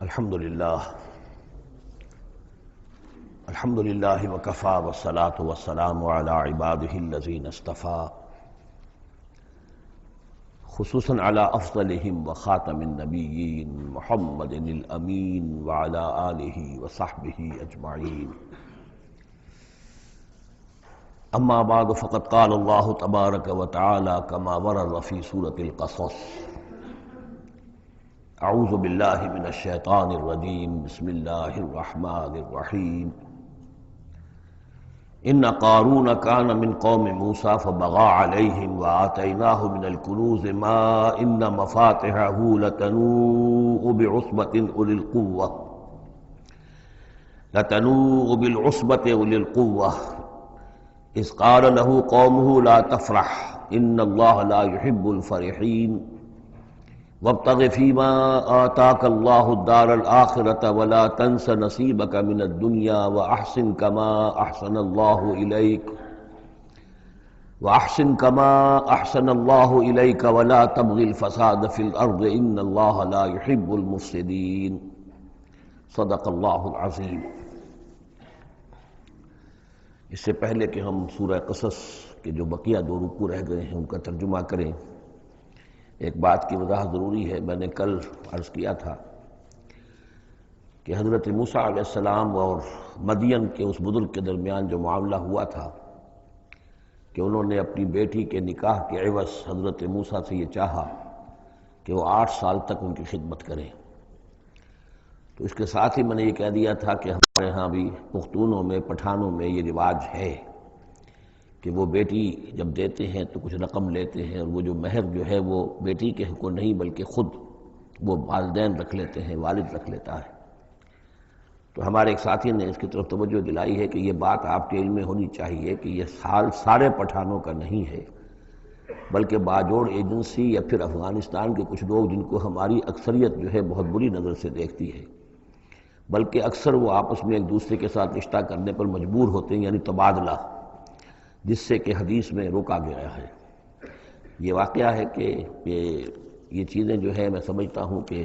الحمد للہ وکفی والصلاة والسلام علی عباده الذین اصطفی خصوصاً علی افضلہم وخاتم النبیین محمد الامین وعلی آلہ وصحبہ اجمعین اما بعد فقد قال اللہ تبارک وتعالی کما ورد فی سورة القصص اعوذ باللہ من الشیطان الرجیم بسم اللہ الرحمن الرحیم ان قارون کان من قوم موسیٰ فبغى علیہم وآتیناہ من الکنوز ما ان مفاتحہ لتنوء بالعصبة أولي القوة اذ قال له قومه لا تفرح ان اللہ لا يحب الفرحین وابتغ فيما آتاك الله الدار الآخرة ولا تنس نصيبك من الدنيا وأحسن كما أحسن الله إليك ولا تبغ الفساد في الأرض إن الله لا يحب المفسدين صدق الله العظيم۔ اس سے پہلے کہ ہم سورہ قصص کے جو بقیہ دو رکوع رہ گئے ہیں ان کا ترجمہ کریں، ایک بات کی وضاحت ضروری ہے۔ میں نے کل عرض کیا تھا کہ حضرت موسیٰ علیہ السلام اور مدین کے اس بزرگ کے درمیان جو معاملہ ہوا تھا کہ انہوں نے اپنی بیٹی کے نکاح کے عوض حضرت موسیٰ سے یہ چاہا کہ وہ 8 سال تک ان کی خدمت کریں، تو اس کے ساتھ ہی میں نے یہ کہہ دیا تھا کہ ہمارے ہاں بھی پختونوں میں پٹھانوں میں یہ رواج ہے کہ وہ بیٹی جب دیتے ہیں تو کچھ رقم لیتے ہیں، اور وہ جو مہر جو ہے وہ بیٹی کے حق کو نہیں بلکہ خود وہ والدین رکھ لیتے ہیں، والد رکھ لیتا ہے۔ تو ہمارے ایک ساتھی نے اس کی طرف توجہ دلائی ہے کہ یہ بات آپ کے علم میں ہونی چاہیے کہ یہ سال سارے پٹھانوں کا نہیں ہے، بلکہ باجوڑ ایجنسی یا پھر افغانستان کے کچھ لوگ جن کو ہماری اکثریت جو ہے بہت بری نظر سے دیکھتی ہے، بلکہ اکثر وہ آپس میں ایک دوسرے کے ساتھ رشتہ کرنے پر مجبور ہوتے ہیں، یعنی تبادلہ، جس سے کہ حدیث میں روکا گیا ہے۔ یہ واقعہ ہے کہ یہ چیزیں جو ہے میں سمجھتا ہوں کہ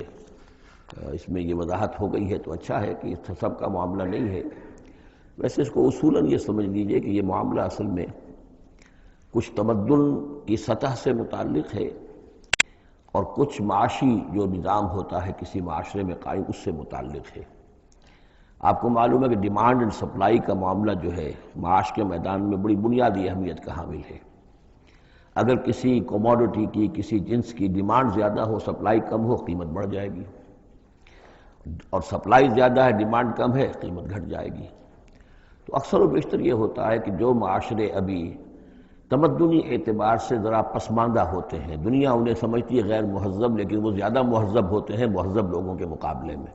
اس میں یہ وضاحت ہو گئی ہے تو اچھا ہے کہ اس سب کا معاملہ نہیں ہے۔ ویسے اس کو اصولاً یہ سمجھ لیجئے کہ یہ معاملہ اصل میں کچھ تمدن کی سطح سے متعلق ہے اور کچھ معاشی جو نظام ہوتا ہے کسی معاشرے میں قائم اس سے متعلق ہے۔ آپ کو معلوم ہے کہ ڈیمانڈ اینڈ سپلائی کا معاملہ جو ہے معاش کے میدان میں بڑی بنیادی اہمیت کا حامل ہے۔ اگر کسی کوموڈٹی کی، کسی جنس کی ڈیمانڈ زیادہ ہو، سپلائی کم ہو، قیمت بڑھ جائے گی، اور سپلائی زیادہ ہے، ڈیمانڈ کم ہے، قیمت گھٹ جائے گی۔ تو اکثر و بیشتر یہ ہوتا ہے کہ جو معاشرے ابھی تمدنی اعتبار سے ذرا پسماندہ ہوتے ہیں، دنیا انہیں سمجھتی ہے غیر مہذب، لیکن وہ زیادہ مہذب ہوتے ہیں مہذب لوگوں کے مقابلے میں۔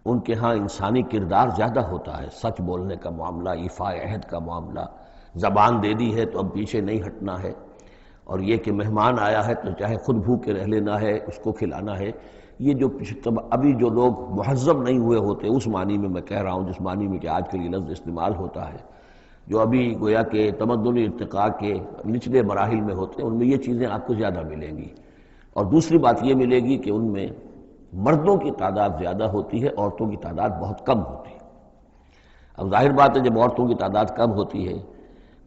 ان کے ہاں انسانی کردار زیادہ ہوتا ہے، سچ بولنے کا معاملہ، ایفاء عہد کا معاملہ، زبان دے دی ہے تو اب پیچھے نہیں ہٹنا ہے، اور یہ کہ مہمان آیا ہے تو چاہے خود بھوکے رہ لینا ہے، اس کو کھلانا ہے۔ یہ جو ابھی جو لوگ مہذب نہیں ہوئے ہوتے، اس معنی میں میں کہہ رہا ہوں جس معنی میں کہ آج کل یہ لفظ استعمال ہوتا ہے، جو ابھی گویا کہ تمدنی ارتقاء کے نچلے مراحل میں ہوتے ہیں، ان میں یہ چیزیں آپ کو زیادہ ملیں گی۔ اور دوسری بات یہ ملے گی کہ ان میں مردوں کی تعداد زیادہ ہوتی ہے، عورتوں کی تعداد بہت کم ہوتی ہے۔ اب ظاہر بات ہے جب عورتوں کی تعداد کم ہوتی ہے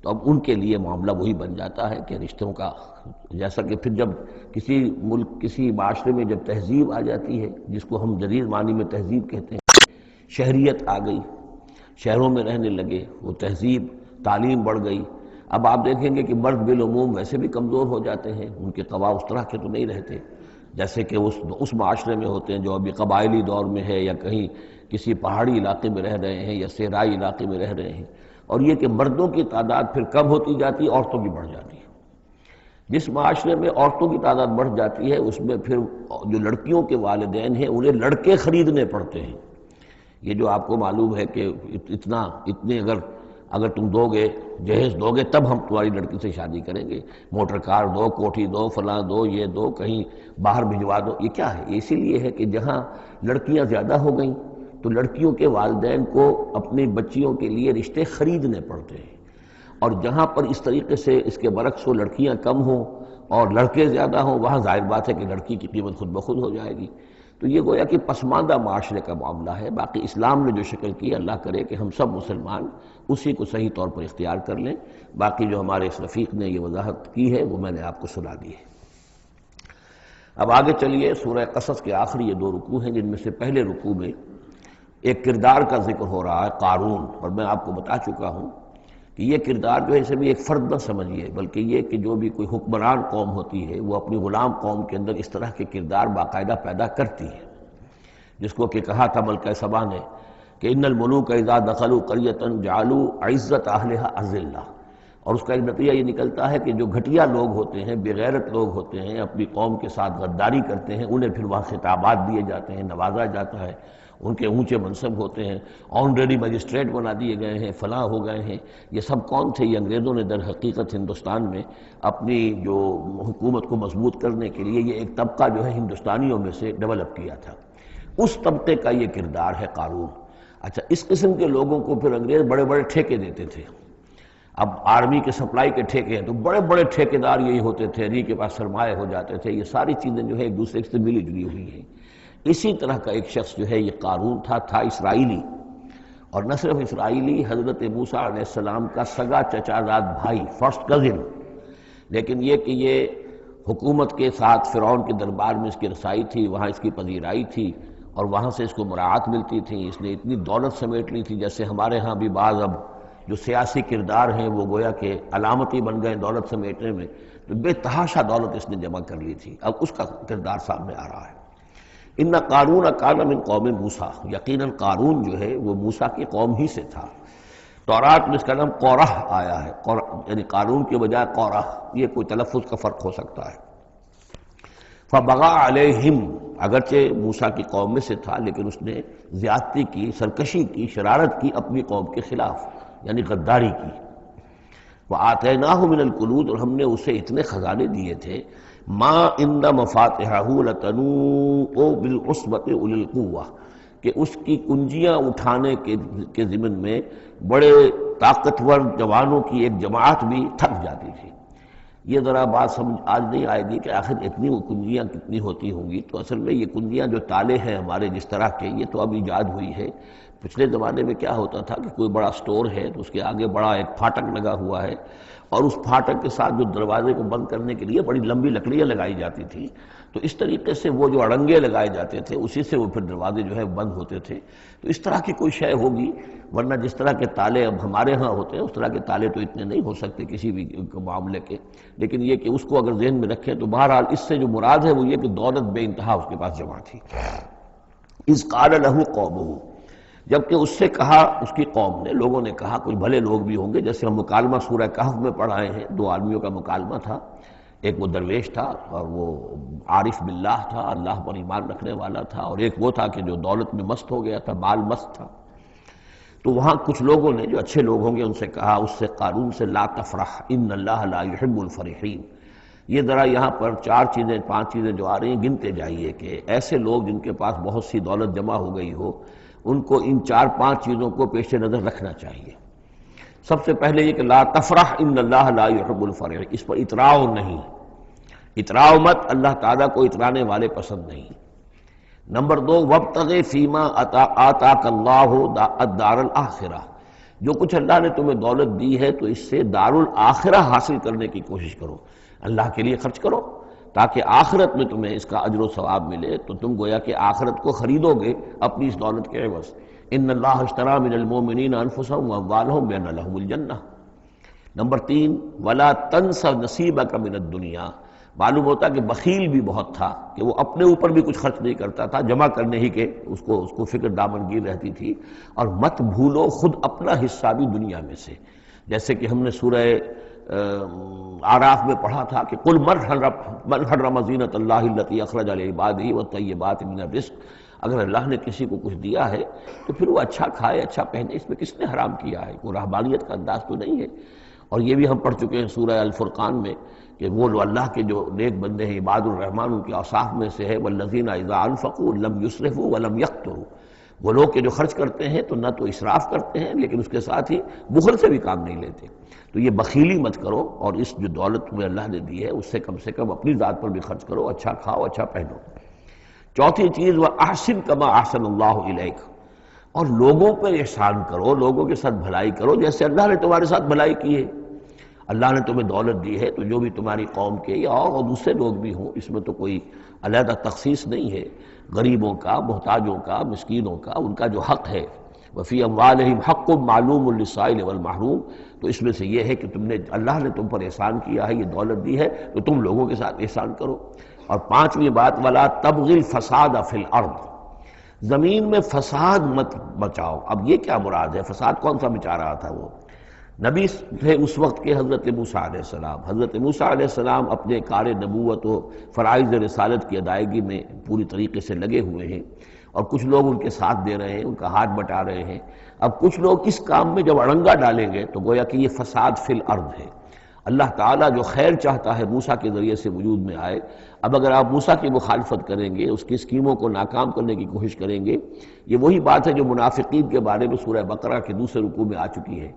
تو اب ان کے لیے معاملہ وہی بن جاتا ہے کہ رشتوں کا، جیسا کہ پھر جب کسی ملک، کسی معاشرے میں جب تہذیب آ جاتی ہے، جس کو ہم جدید معنی میں تہذیب کہتے ہیں، شہریت آ گئی، شہروں میں رہنے لگے، وہ تہذیب، تعلیم بڑھ گئی، اب آپ دیکھیں گے کہ مرد بالعموم ویسے بھی کمزور ہو جاتے ہیں، ان کے قوا اس طرح کے تو نہیں رہتے جیسے کہ اس معاشرے میں ہوتے ہیں جو ابھی قبائلی دور میں ہے، یا کہیں کسی پہاڑی علاقے میں رہ رہے ہیں یا صحرائی علاقے میں رہ رہے ہیں، اور یہ کہ مردوں کی تعداد پھر کم ہوتی جاتی ہے، عورتوں کی بڑھ جاتی ہے۔ جس معاشرے میں عورتوں کی تعداد بڑھ جاتی ہے اس میں پھر جو لڑکیوں کے والدین ہیں انہیں لڑکے خریدنے پڑتے ہیں۔ یہ جو آپ کو معلوم ہے کہ اتنے اگر تم دو گے، جہیز دو گے تب ہم تمہاری لڑکی سے شادی کریں گے، موٹر کار دو، کوٹھی دو، فلاں دو، یہ دو، کہیں باہر بھجوا دو۔ یہ کیا ہے؟ یہ اسی لیے ہے کہ جہاں لڑکیاں زیادہ ہو گئیں تو لڑکیوں کے والدین کو اپنی بچیوں کے لیے رشتے خریدنے پڑتے ہیں، اور جہاں پر اس طریقے سے اس کے برعکس ہو، لڑکیاں کم ہوں اور لڑکے زیادہ ہوں، وہاں ظاہر بات ہے کہ لڑکی کی قیمت خود بخود ہو جائے گی۔ تو تو یہ گویا کہ پسماندہ معاشرے کا معاملہ ہے۔ باقی اسلام نے جو شکل کی، اللہ کرے کہ ہم سب مسلمان اسی کو صحیح طور پر اختیار کر لیں۔ باقی جو ہمارے اس رفیق نے یہ وضاحت کی ہے وہ میں نے آپ کو سنا دی ہے۔ اب آگے چلیے، سورہ قصص کے آخری یہ 2 رکوع ہیں، جن میں سے پہلے رکوع میں ایک کردار کا ذکر ہو رہا ہے، قارون، اور میں آپ کو بتا چکا ہوں کہ یہ کردار جو ہے اسے بھی ایک فرد نہ سمجھیے، بلکہ یہ کہ جو بھی کوئی حکمران قوم ہوتی ہے وہ اپنی غلام قوم کے اندر اس طرح کے کردار باقاعدہ پیدا کرتی ہے، جس کو کہ کہا تھا ملکہ سبا نے کہ ان الملوک اذا دخلوا قریۃ جعلوا عزت اہلھا اذلہ، اور اس کا ایک نتیجہ یہ نکلتا ہے کہ جو گھٹیا لوگ ہوتے ہیں، بغیرت لوگ ہوتے ہیں، اپنی قوم کے ساتھ غداری کرتے ہیں، انہیں پھر وہاں خطابات دیے جاتے ہیں، نوازا جاتا ہے، ان کے اونچے منصب ہوتے ہیں، آنریڈی مجسٹریٹ بنا دیے گئے ہیں، فلاں ہو گئے ہیں۔ یہ سب کون تھے؟ یہ انگریزوں نے در حقیقت ہندوستان میں اپنی جو حکومت کو مضبوط کرنے کے لیے یہ ایک طبقہ جو ہے ہندوستانیوں میں سے ڈیولپ کیا تھا، اس طبقے کا یہ کردار ہے قارون۔ اچھا، اس قسم کے لوگوں کو پھر انگریز بڑے بڑے ٹھیکے دیتے تھے۔ اب آرمی کے سپلائی کے ٹھیکے ہیں تو بڑے بڑے ٹھیکیدار یہی ہوتے تھے، انہی کے پاس سرمایہ ہو جاتے تھے۔ یہ ساری چیزیں جو ہے ایک دوسرے سے ملی جلی ہوئی ہیں۔ اسی طرح کا ایک شخص جو ہے یہ قارون تھا اسرائیلی، اور نہ صرف اسرائیلی، حضرت موسیٰ علیہ السلام کا سگا چچا زاد بھائی، فرسٹ کزن، لیکن یہ کہ یہ حکومت کے ساتھ فرعون کے دربار میں اس کی رسائی تھی، وہاں اس کی پذیرائی تھی، اور وہاں سے اس کو مراعات ملتی تھی۔ اس نے اتنی دولت سمیٹ لی تھی، جیسے ہمارے ہاں بھی بعض اب جو سیاسی کردار ہیں وہ گویا کہ علامتی بن گئے دولت سمیٹنے میں، تو بے تحاشا دولت اس نے جمع کر لی تھی۔ اب اس کا کردار سامنے آ رہا ہے۔ ان قارون کان من قوم موسیٰ، یقیناً قارون جو ہے وہ موسیٰ کی قوم ہی سے تھا۔ تورات میں اس کا نام قورح آیا ہے، یعنی قارون کے بجائے قورح، یہ کوئی تلفظ کا فرق ہو سکتا ہے۔ فبغى علیہم، اگرچہ موسیٰ کی قوم میں سے تھا لیکن اس نے زیادتی کی، سرکشی کی، شرارت کی اپنی قوم کے خلاف، یعنی غداری کی۔ وآتیناہ من الکنوز، اور ہم نے اسے اتنے خزانے دیے تھے، ما ان مفاتحہ لتنوء بالعصبۃ اولي القوہ، کہ اس کی کنجیاں اٹھانے کے ضمن میں بڑے طاقتور جوانوں کی ایک جماعت بھی تھک جاتی تھی۔ یہ ذرا بات سمجھ آج نہیں آئے گی کہ آخر اتنی وہ کنجیاں کتنی ہوتی ہوں گی، تو اصل میں یہ کنجیاں جو تالے ہیں ہمارے جس طرح کے، یہ تو اب ایجاد ہوئی ہے۔ پچھلے زمانے میں کیا ہوتا تھا کہ کوئی بڑا سٹور ہے تو اس کے آگے بڑا ایک پھاٹک لگا ہوا ہے، اور اس پھاٹک کے ساتھ جو دروازے کو بند کرنے کے لیے بڑی لمبی لکڑیاں لگائی جاتی تھیں، تو اس طریقے سے وہ جو اڑنگے لگائے جاتے تھے اسی سے وہ پھر دروازے جو ہے بند ہوتے تھے۔ تو اس طرح کی کوئی شے ہوگی، ورنہ جس طرح کے تالے اب ہمارے ہاں ہوتے ہیں اس طرح کے تالے تو اتنے نہیں ہو سکتے کسی بھی معاملے کے، لیکن یہ کہ اس کو اگر ذہن میں رکھیں تو بہرحال اس سے جو مراد ہے وہ یہ کہ دولت بے انتہا اس کے پاس جمع تھی۔ اذ قال له قومه، جبکہ اس سے کہا اس کی قوم نے، لوگوں نے کہا، کچھ بھلے لوگ بھی ہوں گے، جیسے ہم مکالمہ سورہ کہف میں پڑھ آئے ہیں، 2 آدمیوں کا مکالمہ تھا، ایک وہ درویش تھا اور وہ عارف باللہ تھا، اللہ پر ایمان رکھنے والا تھا، اور ایک وہ تھا کہ جو دولت میں مست ہو گیا تھا، مال مست تھا۔ تو وہاں کچھ لوگوں نے جو اچھے لوگ ہوں گے ان سے کہا، اس سے قارون سے، لا تفرح ان اللہ لا يحب الفرحین۔ یہ ذرا یہاں پر 4 چیزیں 5 چیزیں جو آ رہی ہیں گنتے جائیے کہ ایسے لوگ جن کے پاس بہت سی دولت جمع ہو گئی ہو، ان کو ان 4-5 چیزوں کو پیش نظر رکھنا چاہیے۔ سب سے پہلے یہ کہ لا تفرح ان اللہ لا يحب الفرح، اس پر اتراؤ نہیں، اتراؤ مت، اللہ تعالیٰ کو اترانے والے پسند نہیں۔ نمبر 2، وابتغ فیما آتاک اللہ الدار الآخرہ، جو کچھ اللہ نے تمہیں دولت دی ہے تو اس سے دار الآخرہ حاصل کرنے کی کوشش کرو، اللہ کے لیے خرچ کرو تاکہ آخرت میں تمہیں اس کا اجر و ثواب ملے، تو تم گویا کہ آخرت کو خریدو گے اپنی اس دولت کے عوض۔ ان اللہ اشتری من المؤمنین انفسهم واموالهم بان لهم الجنہ۔ نمبر 3، ولا تنس نصیبک من الدنیا، معلوم ہوتا کہ بخیل بھی بہت تھا کہ وہ اپنے اوپر بھی کچھ خرچ نہیں کرتا تھا، جمع کرنے ہی کے اس کو فکر دامنگیر رہتی تھی۔ اور مت بھولو خود اپنا حصہ بھی دنیا میں سے، جیسے کہ ہم نے سورہ اعراف میں پڑھا تھا کہ قل من حرم زینۃ اللہ التی اخرج لعبادہ والطیبات من الرزق، اگر اللہ نے کسی کو کچھ دیا ہے تو پھر وہ اچھا کھائے اچھا پہنے، اس میں کس نے حرام کیا ہے؟ کوئی رہبانیت کا انداز تو نہیں ہے۔ اور یہ بھی ہم پڑھ چکے ہیں سورہ الفرقان میں کہ وہ اللہ کے جو نیک بندے ہیں عباد الرحمن، ان کے اوصاف میں سے ہے والذین اذا انفقوا لم یسرفوا ولم یقتروا، وہ لوگ کہ جو خرچ کرتے ہیں تو نہ تو اسراف کرتے ہیں لیکن اس کے ساتھ ہی بخل سے بھی کام نہیں لیتے۔ تو یہ بخیلی مت کرو، اور اس جو دولت تمہیں اللہ نے دی ہے اس سے کم اپنی ذات پر بھی خرچ کرو، اچھا کھاؤ اچھا پہنو۔ چوتھی چیز وہ احسن کما احسن اللہ الیک، اور لوگوں پر احسان کرو، لوگوں کے ساتھ بھلائی کرو جیسے اللہ نے تمہارے ساتھ بھلائی کی ہے۔ اللہ نے تمہیں دولت دی ہے تو جو بھی تمہاری قوم کے یا اور دوسرے لوگ بھی ہوں، اس میں تو کوئی علیحدہ تخصیص نہیں ہے، غریبوں کا، محتاجوں کا، مسکینوں کا، ان کا جو حق ہے، وفی اموالہم حق معلوم للسائل والمحروم، تو اس میں سے یہ ہے کہ اللہ نے تم پر احسان کیا ہے، یہ دولت دی ہے تو تم لوگوں کے ساتھ احسان کرو۔ اور پانچویں بات ولا تبغی الفساد فی الارض، زمین میں فساد مت بچاؤ۔ اب یہ کیا مراد ہے؟ فساد کون سا مچا رہا تھا؟ وہ نبی تھے اس وقت کے حضرت موسیٰ علیہ السلام۔ حضرت موسیٰ علیہ السلام اپنے کار نبوت و فرائض رسالت کی ادائیگی میں پوری طریقے سے لگے ہوئے ہیں، اور کچھ لوگ ان کے ساتھ دے رہے ہیں، ان کا ہاتھ بٹا رہے ہیں۔ اب کچھ لوگ اس کام میں جب اڑنگا ڈالیں گے تو گویا کہ یہ فساد فی الارض ہے۔ اللہ تعالیٰ جو خیر چاہتا ہے موسیٰ کے ذریعے سے وجود میں آئے، اب اگر آپ موسیٰ کی مخالفت کریں گے، اس کی اسکیموں کو ناکام کرنے کی کوشش کریں گے، یہ وہی بات ہے جو منافقین کے بارے میں سورہ بقرہ کے دوسرے رکوع میں آ چکی ہے۔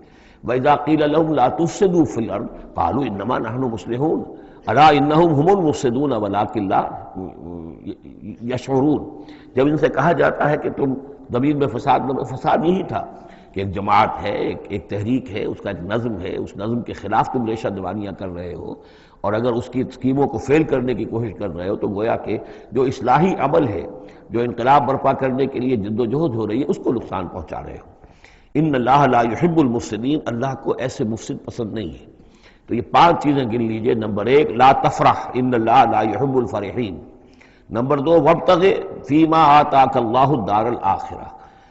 وَإِذَا قِيلَ لَهُمْ لَا تُفْسِدُوا فِي الْأَرْضِ قَالُوا إِنَّمَا نَحْنُ مُصْلِحُونَ أَلَا إِنَّهُمْ هُمُ الْمُفْسِدُونَ وَلَٰكِن لَا يَشْعُرُونَ، جب ان سے کہا جاتا ہے کہ تم زمین میں فساد یہی تھا کہ ایک جماعت ہے، ایک تحریک ہے، اس کا ایک نظم ہے، اس نظم کے خلاف تم ریشہ دوانیاں کر رہے ہو، اور اگر اس کی اسکیموں کو فیل کرنے کی کوشش کر رہے ہو تو گویا کہ جو اصلاحی عمل ہے، جو انقلاب برپا کرنے کے لیے جد و جہد ہو رہی ہے، اس کو نقصان پہنچا رہے ہو۔ ان اللہ لا يحب المفسدین، اللہ کو ایسے مفسد پسند نہیں ہے۔ تو یہ پانچ چیزیں گن لیجئے۔ نمبر ایک لا تفرح ان اللہ لا يحب الفرحین۔ نمبر دو وابتغ فیما آتاک اللہ الدار الآخرہ،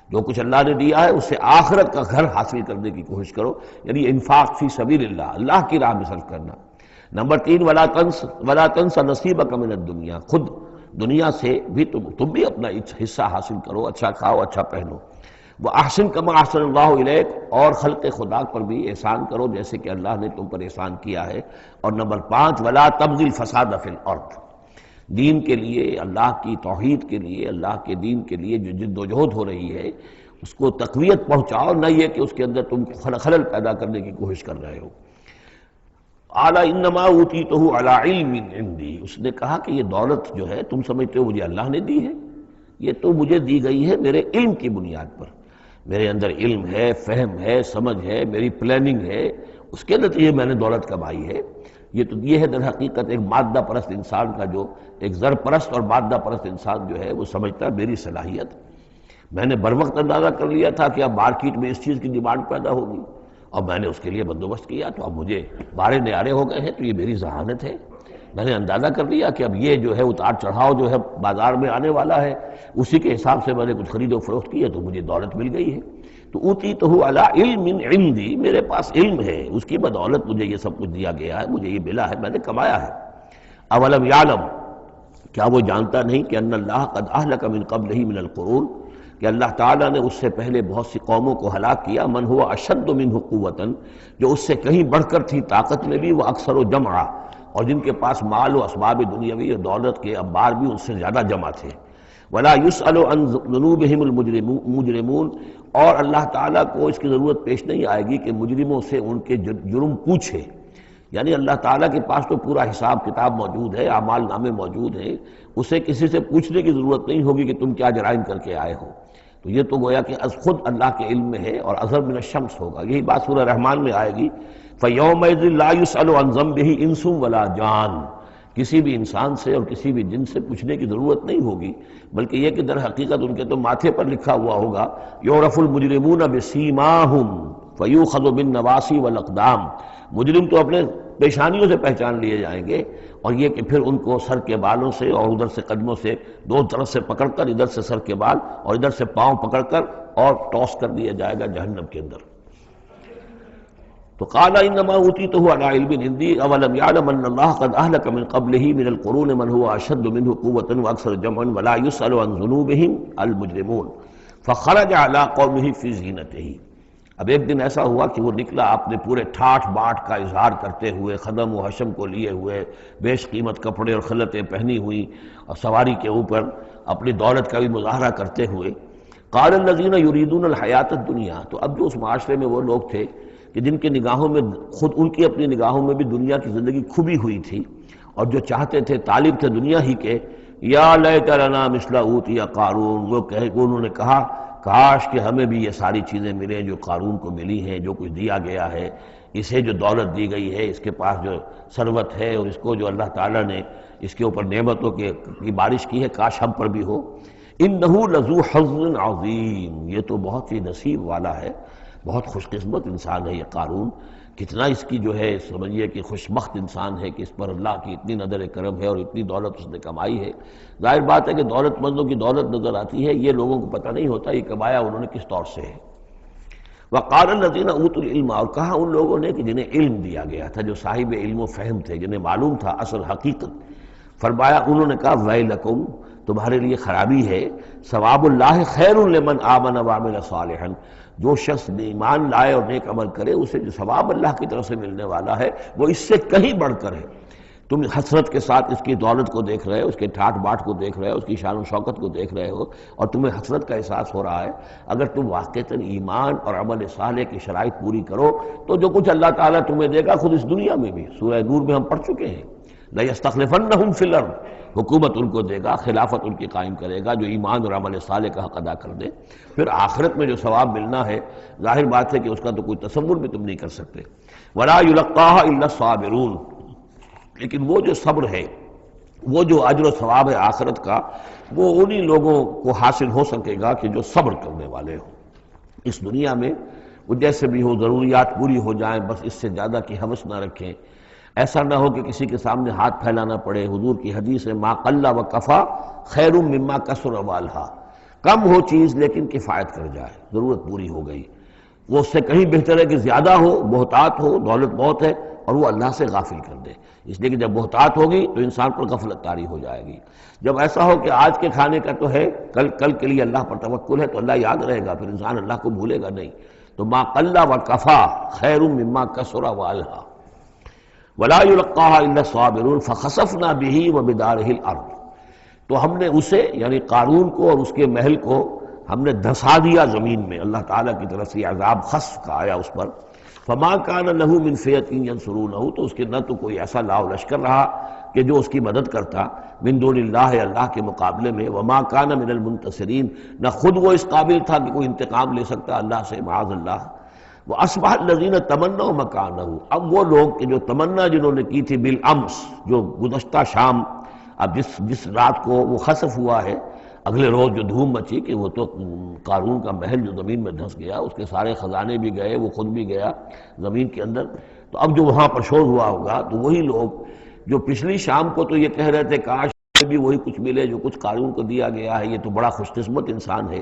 جو کچھ اللہ نے دیا ہے اس سے آخرت کا گھر حاصل کرنے کی کوشش کرو، یعنی انفاق فی سبیل اللہ، اللہ کی راہ میں صرف کرنا۔ نمبر تین ولا تنس نصیبک من الدنیا، خود دنیا سے بھی تم بھی اپنا حصہ حاصل کرو، اچھا کھاؤ، اچھا پہنو۔ وہ احسن کما احسن اللہ الیک، اور خلق خدا پر بھی احسان کرو جیسے کہ اللہ نے تم پر احسان کیا ہے۔ اور نمبر پانچ ولا تبغی الفساد فی الارض، دین کے لیے، اللہ کی توحید کے لیے، اللہ کے دین کے لیے جو جد و جہد ہو رہی ہے اس کو تقویت پہنچاؤ، نہ یہ کہ اس کے اندر تم خلل پیدا کرنے کی کوشش کر رہے ہو۔ اعلیٰ انما اوتیتہ علی علم عندی، اس نے کہا کہ یہ دولت جو ہے تم سمجھتے ہو مجھے اللہ نے دی ہے، یہ تو مجھے دی گئی ہے میرے علم کی بنیاد پر، میرے اندر علم ہے، فہم ہے، سمجھ ہے، میری پلاننگ ہے، اس کے نتیجے میں نے دولت کمائی ہے۔ یہ ہے در حقیقت ایک مادہ پرست انسان کا، جو ایک زر پرست اور مادہ پرست انسان جو ہے وہ سمجھتا ہے میری صلاحیت، میں نے بر وقت اندازہ کر لیا تھا کہ اب مارکیٹ میں اس چیز کی ڈیمانڈ پیدا ہوگی، اور میں نے اس کے لیے بندوبست کیا، تو اب مجھے بارے نیارے ہو گئے ہیں، تو یہ میری ذہانت ہے۔ میں نے اندازہ کر لیا کہ اب یہ جو ہے اتار چڑھاؤ جو ہے بازار میں آنے والا ہے، اسی کے حساب سے میں نے کچھ خرید و فروخت کی ہے تو مجھے دولت مل گئی ہے۔ تو اوتیتہ علی علم عندی، میرے پاس علم ہے، اس کی بدولت مجھے یہ سب کچھ دیا گیا ہے، مجھے یہ ملا ہے، میں نے کمایا ہے۔ اولم یعلم، کیا وہ جانتا نہیں کہ ان اللہ قد اہلک من قبلہ من القرون، کہ اللہ تعالیٰ نے اس سے پہلے بہت سی قوموں کو ہلاک کیا، من ہوا اشد منہ قوۃ، جو اس سے کہیں بڑھ کر تھی طاقت میں بھی، وہ اکثر و جمعا، اور جن کے پاس مال و اسباب دنیاوی اور دولت کے انبار بھی ان سے زیادہ جمع تھے۔ ولا يسأل عن ذنوبهم المجرمون، اور اللہ تعالیٰ کو اس کی ضرورت پیش نہیں آئے گی کہ مجرموں سے ان کے جرم پوچھے، یعنی اللہ تعالیٰ کے پاس تو پورا حساب کتاب موجود ہے، اعمال نامے موجود ہیں، اسے کسی سے پوچھنے کی ضرورت نہیں ہوگی کہ تم کیا جرائم کر کے آئے ہو۔ تو یہ تو گویا کہ از خود اللہ کے علم میں ہے، اور اظہر من الشمس ہوگا، یہی بات سورہ رحمان میں آئے گی، فَيَوْمَئِذٍ لَا يُسْأَلُ عَنْ ذَنبِهِ انس ولا جان، کسی بھی انسان سے اور کسی بھی جن سے پوچھنے کی ضرورت نہیں ہوگی، بلکہ یہ کہ در حقیقت ان کے تو ماتھے پر لکھا ہوا ہوگا، یعرف المجرمون بسیماہم فیؤخذ بالنواصی والاقدام، مجرم تو اپنے پیشانیوں سے پہچان لیے جائیں گے، اور یہ کہ پھر ان کو سر کے بالوں سے اور ادھر سے قدموں سے دو طرف سے پکڑ کر، ادھر سے سر کے بال اور ادھر سے پاؤں پکڑ کر اور ٹاس کر دیا جائے گا جہنم کے اندر۔ تو قال انما اوتیتہ علی علم عندی اولم یعلم ان اللہ قد اہلک من قبلہ من القرون من هو اشد منہ قوۃ واکثر جمعا ولا يسأل عن ذنوبهم المجرمون فخرج على قومه في زینتہ۔ اب ایک دن ایسا ہوا کہ وہ نکلا اپنے پورے ٹھاٹھ باٹھ کا اظہار کرتے ہوئے، خدم و حشم کو لیے ہوئے، بیش قیمت کپڑے اور خلعتیں پہنی ہوئی، اور سواری کے اوپر اپنی دولت کا بھی مظاہرہ کرتے ہوئے۔ قال الذین یریدون الحیاۃ الدنیا، تو اب جو اس معاشرے میں وہ لوگ تھے کہ جن کی نگاہوں میں، خود ان کی اپنی نگاہوں میں بھی دنیا کی زندگی کھبی ہوئی تھی، اور جو چاہتے تھے، طالب تھے دنیا ہی کے، یا لیت لنا مثل اوتی قارون، وہ انہوں نے کہا کاش کہ ہمیں بھی یہ ساری چیزیں ملیں جو قارون کو ملی ہیں، جو کچھ دیا گیا ہے، اسے جو دولت دی گئی ہے، اس کے پاس جو ثروت ہے، اور اس کو جو اللہ تعالیٰ نے اس کے اوپر نعمتوں کی بارش کی ہے، کاش ہم پر بھی ہو۔ انہ لذو حظ عظیم، یہ تو بہت ہی نصیب والا ہے، بہت خوش قسمت انسان ہے یہ قارون، کتنا اس کی جو ہے سمجھیے کہ خوش بخت انسان ہے کہ اس پر اللہ کی اتنی نظر کرم ہے اور اتنی دولت اس نے کمائی ہے۔ ظاہر بات ہے کہ دولت مندوں کی دولت نظر آتی ہے، یہ لوگوں کو پتہ نہیں ہوتا یہ کمایا انہوں نے کس طور سے ہے۔ وقال الذین اوتوا العلم، اور کہا ان لوگوں نے کہ جنہیں علم دیا گیا تھا، جو صاحب علم و فہم تھے، جنہیں معلوم تھا اصل حقیقت، فرمایا انہوں نے کہا ویلکم، تمہارے لیے خرابی ہے، ثواب اللہ خیر لمن آمن وعمل صالحا، جو شخص ایمان لائے اور نیک عمل کرے اسے جو ثواب اللہ کی طرف سے ملنے والا ہے وہ اس سے کہیں بڑھ کر ہے۔ تم حسرت کے ساتھ اس کی دولت کو دیکھ رہے ہو، اس کے ٹھاٹ باٹ کو دیکھ رہے ہو، اس کی شان و شوکت کو دیکھ رہے ہو، اور تمہیں حسرت کا احساس ہو رہا ہے۔ اگر تم واقعتاً ایمان اور عمل صالح کی شرائط پوری کرو تو جو کچھ اللہ تعالیٰ تمہیں دے گا خود اس دنیا میں بھی، سورہ نور میں ہم پڑھ چکے ہیں، لَيَسْتَخْلِفَنَّهُمْ فِي الْأَرْضِ، حکومت ان کو دے گا، خلافت ان کی قائم کرے گا جو ایمان اور عمل صالح کا حق ادا کر دے۔ پھر آخرت میں جو ثواب ملنا ہے ظاہر بات ہے کہ اس کا تو کوئی تصور بھی تم نہیں کر سکتے۔ وَلَا يُلَقَّاهَا إِلَّا الصَّابِرُونَ، لیکن وہ جو صبر ہے، وہ جو اجر و ثواب ہے آخرت کا، وہ انہی لوگوں کو حاصل ہو سکے گا کہ جو صبر کرنے والے ہوں۔ اس دنیا میں وہ جیسے بھی ہو ضروریات پوری ہو جائیں، بس اس سے زیادہ کی ہوس نہ رکھیں، ایسا نہ ہو کہ کسی کے سامنے ہاتھ پھیلانا پڑے۔ حضور کی حدیث ہے ما قل و کفا خیر مما کثر والہا، کم ہو چیز لیکن کفایت کر جائے، ضرورت پوری ہو گئی، وہ اس سے کہیں بہتر ہے کہ زیادہ ہو، بہتات ہو، دولت بہت ہے اور وہ اللہ سے غافل کر دے۔ اس لیے کہ جب بہتات ہوگی تو انسان پر غفلت طاری ہو جائے گی۔ جب ایسا ہو کہ آج کے کھانے کا تو ہے، کل کے لیے اللہ پر توکل ہے تو اللہ یاد رہے گا، پھر انسان اللہ کو بھولے گا نہیں۔ تو ما قل و کفا خیر مما کثر والہا ولا يلقاها الا الصابرون فخسفنا به وبداره الارض، تو ہم نے اسے یعنی قارون کو اور اس کے محل کو ہم نے دھسا دیا زمین میں، اللہ تعالیٰ کی طرف سے عذاب خسف کا آیا اس پر۔ فما كان له من فئة ينصرونه، تو اس کے نہ تو کوئی ایسا لاؤ لشکر رہا کہ جو اس کی مدد کرتا من دون اللہ، اللہ کے مقابلے میں، وما كان من المنتصرین، نہ خود وہ اس قابل تھا کہ کوئی انتقام لے سکتا اللہ سے، معاذ اللہ۔ وَأَصْبَحَ الَّذِينَ تَمَنَّوْا مَكَانَهُ، اب وہ لوگ کہ جو تمنا جنہوں نے کی تھی بالامس، جو گزشتہ شام، اب جس رات کو وہ خسف ہوا ہے، اگلے روز جو دھوم مچی کہ وہ تو قارون کا محل جو زمین میں دھس گیا، اس کے سارے خزانے بھی گئے، وہ خود بھی گیا زمین کے اندر، تو اب جو وہاں پر شور ہوا ہوگا تو وہی لوگ جو پچھلی شام کو تو یہ کہہ رہے تھے کاش بھی وہی کچھ ملے جو کچھ قارون کو دیا گیا ہے، یہ تو بڑا خوش قسمت انسان ہے۔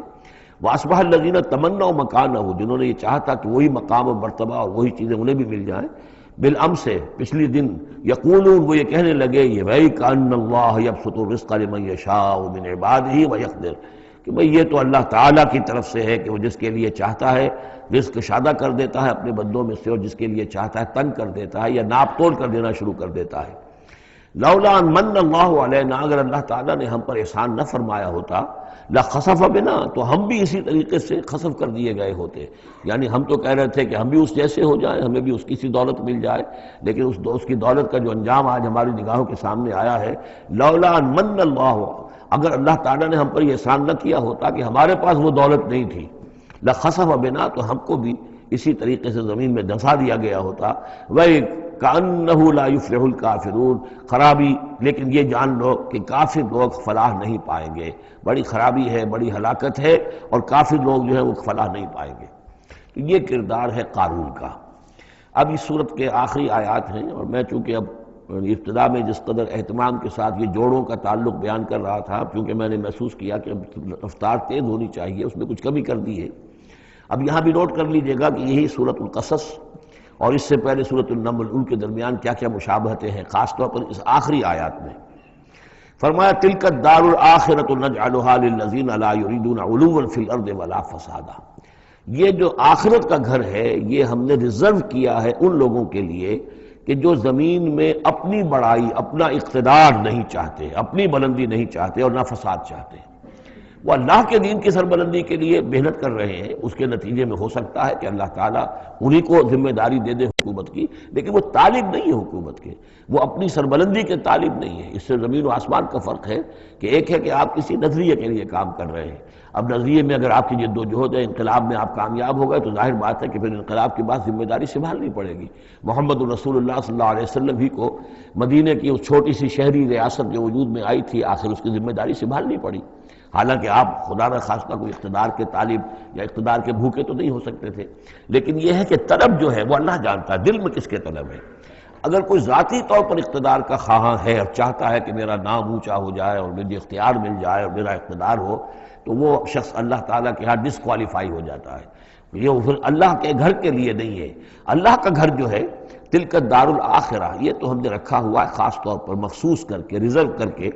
وَأَصْبَحَ الَّذِينَ تَمَنَّوْا مَكَانَهُ، جنہوں نے یہ چاہتا کہ وہی مقام و مرتبہ اور وہی چیزیں انہیں بھی مل جائیں، بالامس سے پچھلی دن، یقولون، وہ یہ کہنے لگے، یہ بھائی کأن اللہ یبسط الرزق لمن یشاء من عبادہ ویقدر، کہ بھئی یہ تو اللہ تعالیٰ کی طرف سے ہے کہ وہ جس کے لیے چاہتا ہے رزق شادہ کر دیتا ہے اپنے بندوں میں سے، اور جس کے لیے چاہتا ہے تنگ کر دیتا ہے یا ناپ تول کر دینا شروع کر دیتا ہے۔ لولا ان من اللہ علینا، اگر اللہ تعالیٰ نے ہم پر احسان نہ فرمایا ہوتا، لخسف بنا، تو ہم بھی اسی طریقے سے خسف کر دیے گئے ہوتے، یعنی ہم تو کہہ رہے تھے کہ ہم بھی اس جیسے ہو جائیں، ہمیں بھی اس کی سی دولت مل جائے، لیکن اس کی دولت کا جو انجام آج ہماری نگاہوں کے سامنے آیا ہے، لولا ان من اللہ، اگر اللہ تعالیٰ نے ہم پر یہ احسان نہ کیا ہوتا کہ ہمارے پاس وہ دولت نہیں تھی، لخسف بنا، تو ہم کو بھی اسی طریقے سے زمین میں دھسا دیا گیا ہوتا۔ وَكَأَنَّهُ لَا يُفْلِحُ الْكَافِرُونَ، خرابی، لیکن یہ جان لو کہ کافر لوگ فلاح نہیں پائیں گے، بڑی خرابی ہے، بڑی ہلاکت ہے، اور کافر لوگ جو ہے وہ فلاح نہیں پائیں گے۔ تو یہ کردار ہے قارون کا۔ اب اس صورت کے آخری آیات ہیں، اور میں چونکہ اب ابتدا میں جس قدر اہتمام کے ساتھ یہ جوڑوں کا تعلق بیان کر رہا تھا، کیونکہ میں نے محسوس کیا کہ اب رفتار تیز ہونی چاہیے، اس میں کچھ کمی کر دی ہے۔ اب یہاں بھی نوٹ کر لیجئے گا کہ یہی سورۃ القصص اور اس سے پہلے سورۃ النمل، ان کے درمیان کیا کیا مشابہتیں ہیں، خاص طور پر اس آخری آیات میں۔ فرمایا تلک الدار الآخرۃ نجعلها للذین لا یریدون علوا فی الارض ولا فسادا، یہ جو آخرت کا گھر ہے یہ ہم نے ریزرو کیا ہے ان لوگوں کے لیے کہ جو زمین میں اپنی بڑائی، اپنا اقتدار نہیں چاہتے، اپنی بلندی نہیں چاہتے اور نہ فساد چاہتے۔ وہ اللہ کے دین کی سربلندی کے لیے محنت کر رہے ہیں، اس کے نتیجے میں ہو سکتا ہے کہ اللہ تعالیٰ انہی کو ذمہ داری دے دے حکومت کی، لیکن وہ طالب نہیں ہے حکومت کے، وہ اپنی سربلندی کے طالب نہیں ہے۔ اس سے زمین و آسمان کا فرق ہے کہ ایک ہے کہ آپ کسی نظریے کے لیے کام کر رہے ہیں، اب نظریے میں اگر آپ کی جد و جہد ہے، انقلاب میں آپ کامیاب ہو گئے تو ظاہر بات ہے کہ پھر انقلاب کے بعد ذمہ داری سنبھالنی پڑے گی۔ محمد رسول اللہ صلی اللہ علیہ وسلم ہی کو مدینہ کی اس چھوٹی سی شہری ریاست جو وجود میں آئی تھی، آخر اس کی ذمہ داری سنبھالنی پڑی، حالانکہ آپ خدا نہ خواستہ کوئی اقتدار کے طالب یا اقتدار کے بھوکے تو نہیں ہو سکتے تھے، لیکن یہ ہے کہ طلب جو ہے وہ اللہ جانتا ہے دل میں کس کے طلب ہے۔ اگر کوئی ذاتی طور پر اقتدار کا خواہاں ہے اور چاہتا ہے کہ میرا نام اونچا ہو جائے اور مجھے اختیار مل جائے اور میرا اقتدار ہو، تو وہ شخص اللہ تعالیٰ کے ہاں ڈسکوالیفائی ہو جاتا ہے۔ یہ پھر اللہ کے گھر کے لیے نہیں ہے۔ اللہ کا گھر جو ہے تلک الدار الاخرہ، یہ تو ہم نے رکھا ہوا ہے خاص طور پر مخصوص کر کے، ریزرو کر کے،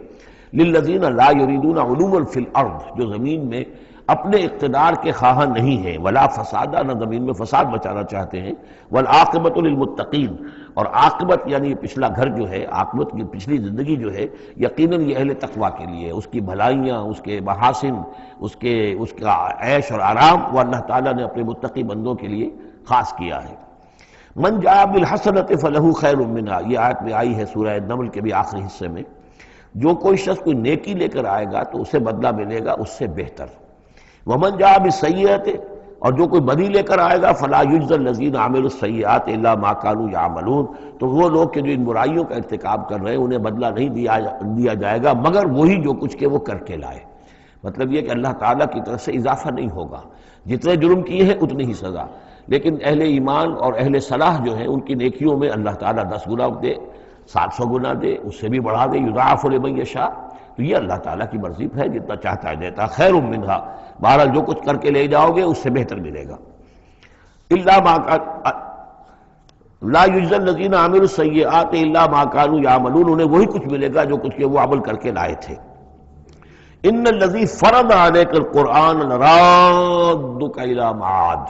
للذین لا یریدون علوا فی الارض، جو زمین میں اپنے اقتدار کے خواہاں نہیں ہیں، ولا فسادہ، نہ زمین میں فساد مچانا چاہتے ہیں، والعاقبۃ للمتقین، اور عاقبت یعنی پچھلا گھر جو ہے، عاقبت کی پچھلی زندگی جو ہے یقیناً یہ اہل تقویٰ کے لیے، اس کی بھلائیاں، اس کے محاسن، اس کا عیش اور آرام وہ اللہ تعالیٰ نے اپنے متقی بندوں کے لیے خاص کیا ہے۔ من جاء بالحسنۃ فلہ خیر منہا، یہ آیت میں آئی ہے سورہ نمل کے بھی آخری حصے میں، جو کوئی شخص کوئی نیکی لے کر آئے گا تو اسے بدلہ ملے گا اس سے بہتر۔ ومن جاء بالسیئۃ، اور جو کوئی بدی لے کر آئے گا فلا یجزی الذین عملوا السیئات الا ما كانوا یعملون، تو وہ لوگ کہ جو ان برائیوں کا ارتکاب کر رہے ہیں انہیں بدلہ نہیں دیا جائے گا مگر وہی جو کچھ کہ وہ کر کے لائے۔ مطلب یہ کہ اللہ تعالیٰ کی طرف سے اضافہ نہیں ہوگا، جتنے جرم کیے ہیں اتنی ہی سزا، لیکن اہل ایمان اور اہل صلاح جو ہیں ان کی نیکیوں میں اللہ تعالیٰ 10 گنا دے، 700 گنا دے، اس سے بھی بڑھا دے، یضاعف لمن یشاء، تو یہ اللہ تعالیٰ کی مرضی ہے، جتنا چاہتا ہے دیتا، خیر منہا، بہرحال جو کچھ کر کے لے جاؤ گے اس سے بہتر ملے گا۔ الا ما لا یجزی الذین عملوا السیئات الا ما كانوا یعملون، انہیں وہی کچھ ملے گا جو کچھ کہ وہ عمل کر کے لائے تھے۔ ان الذی فرض علیک القرآن لرادک الی معاد،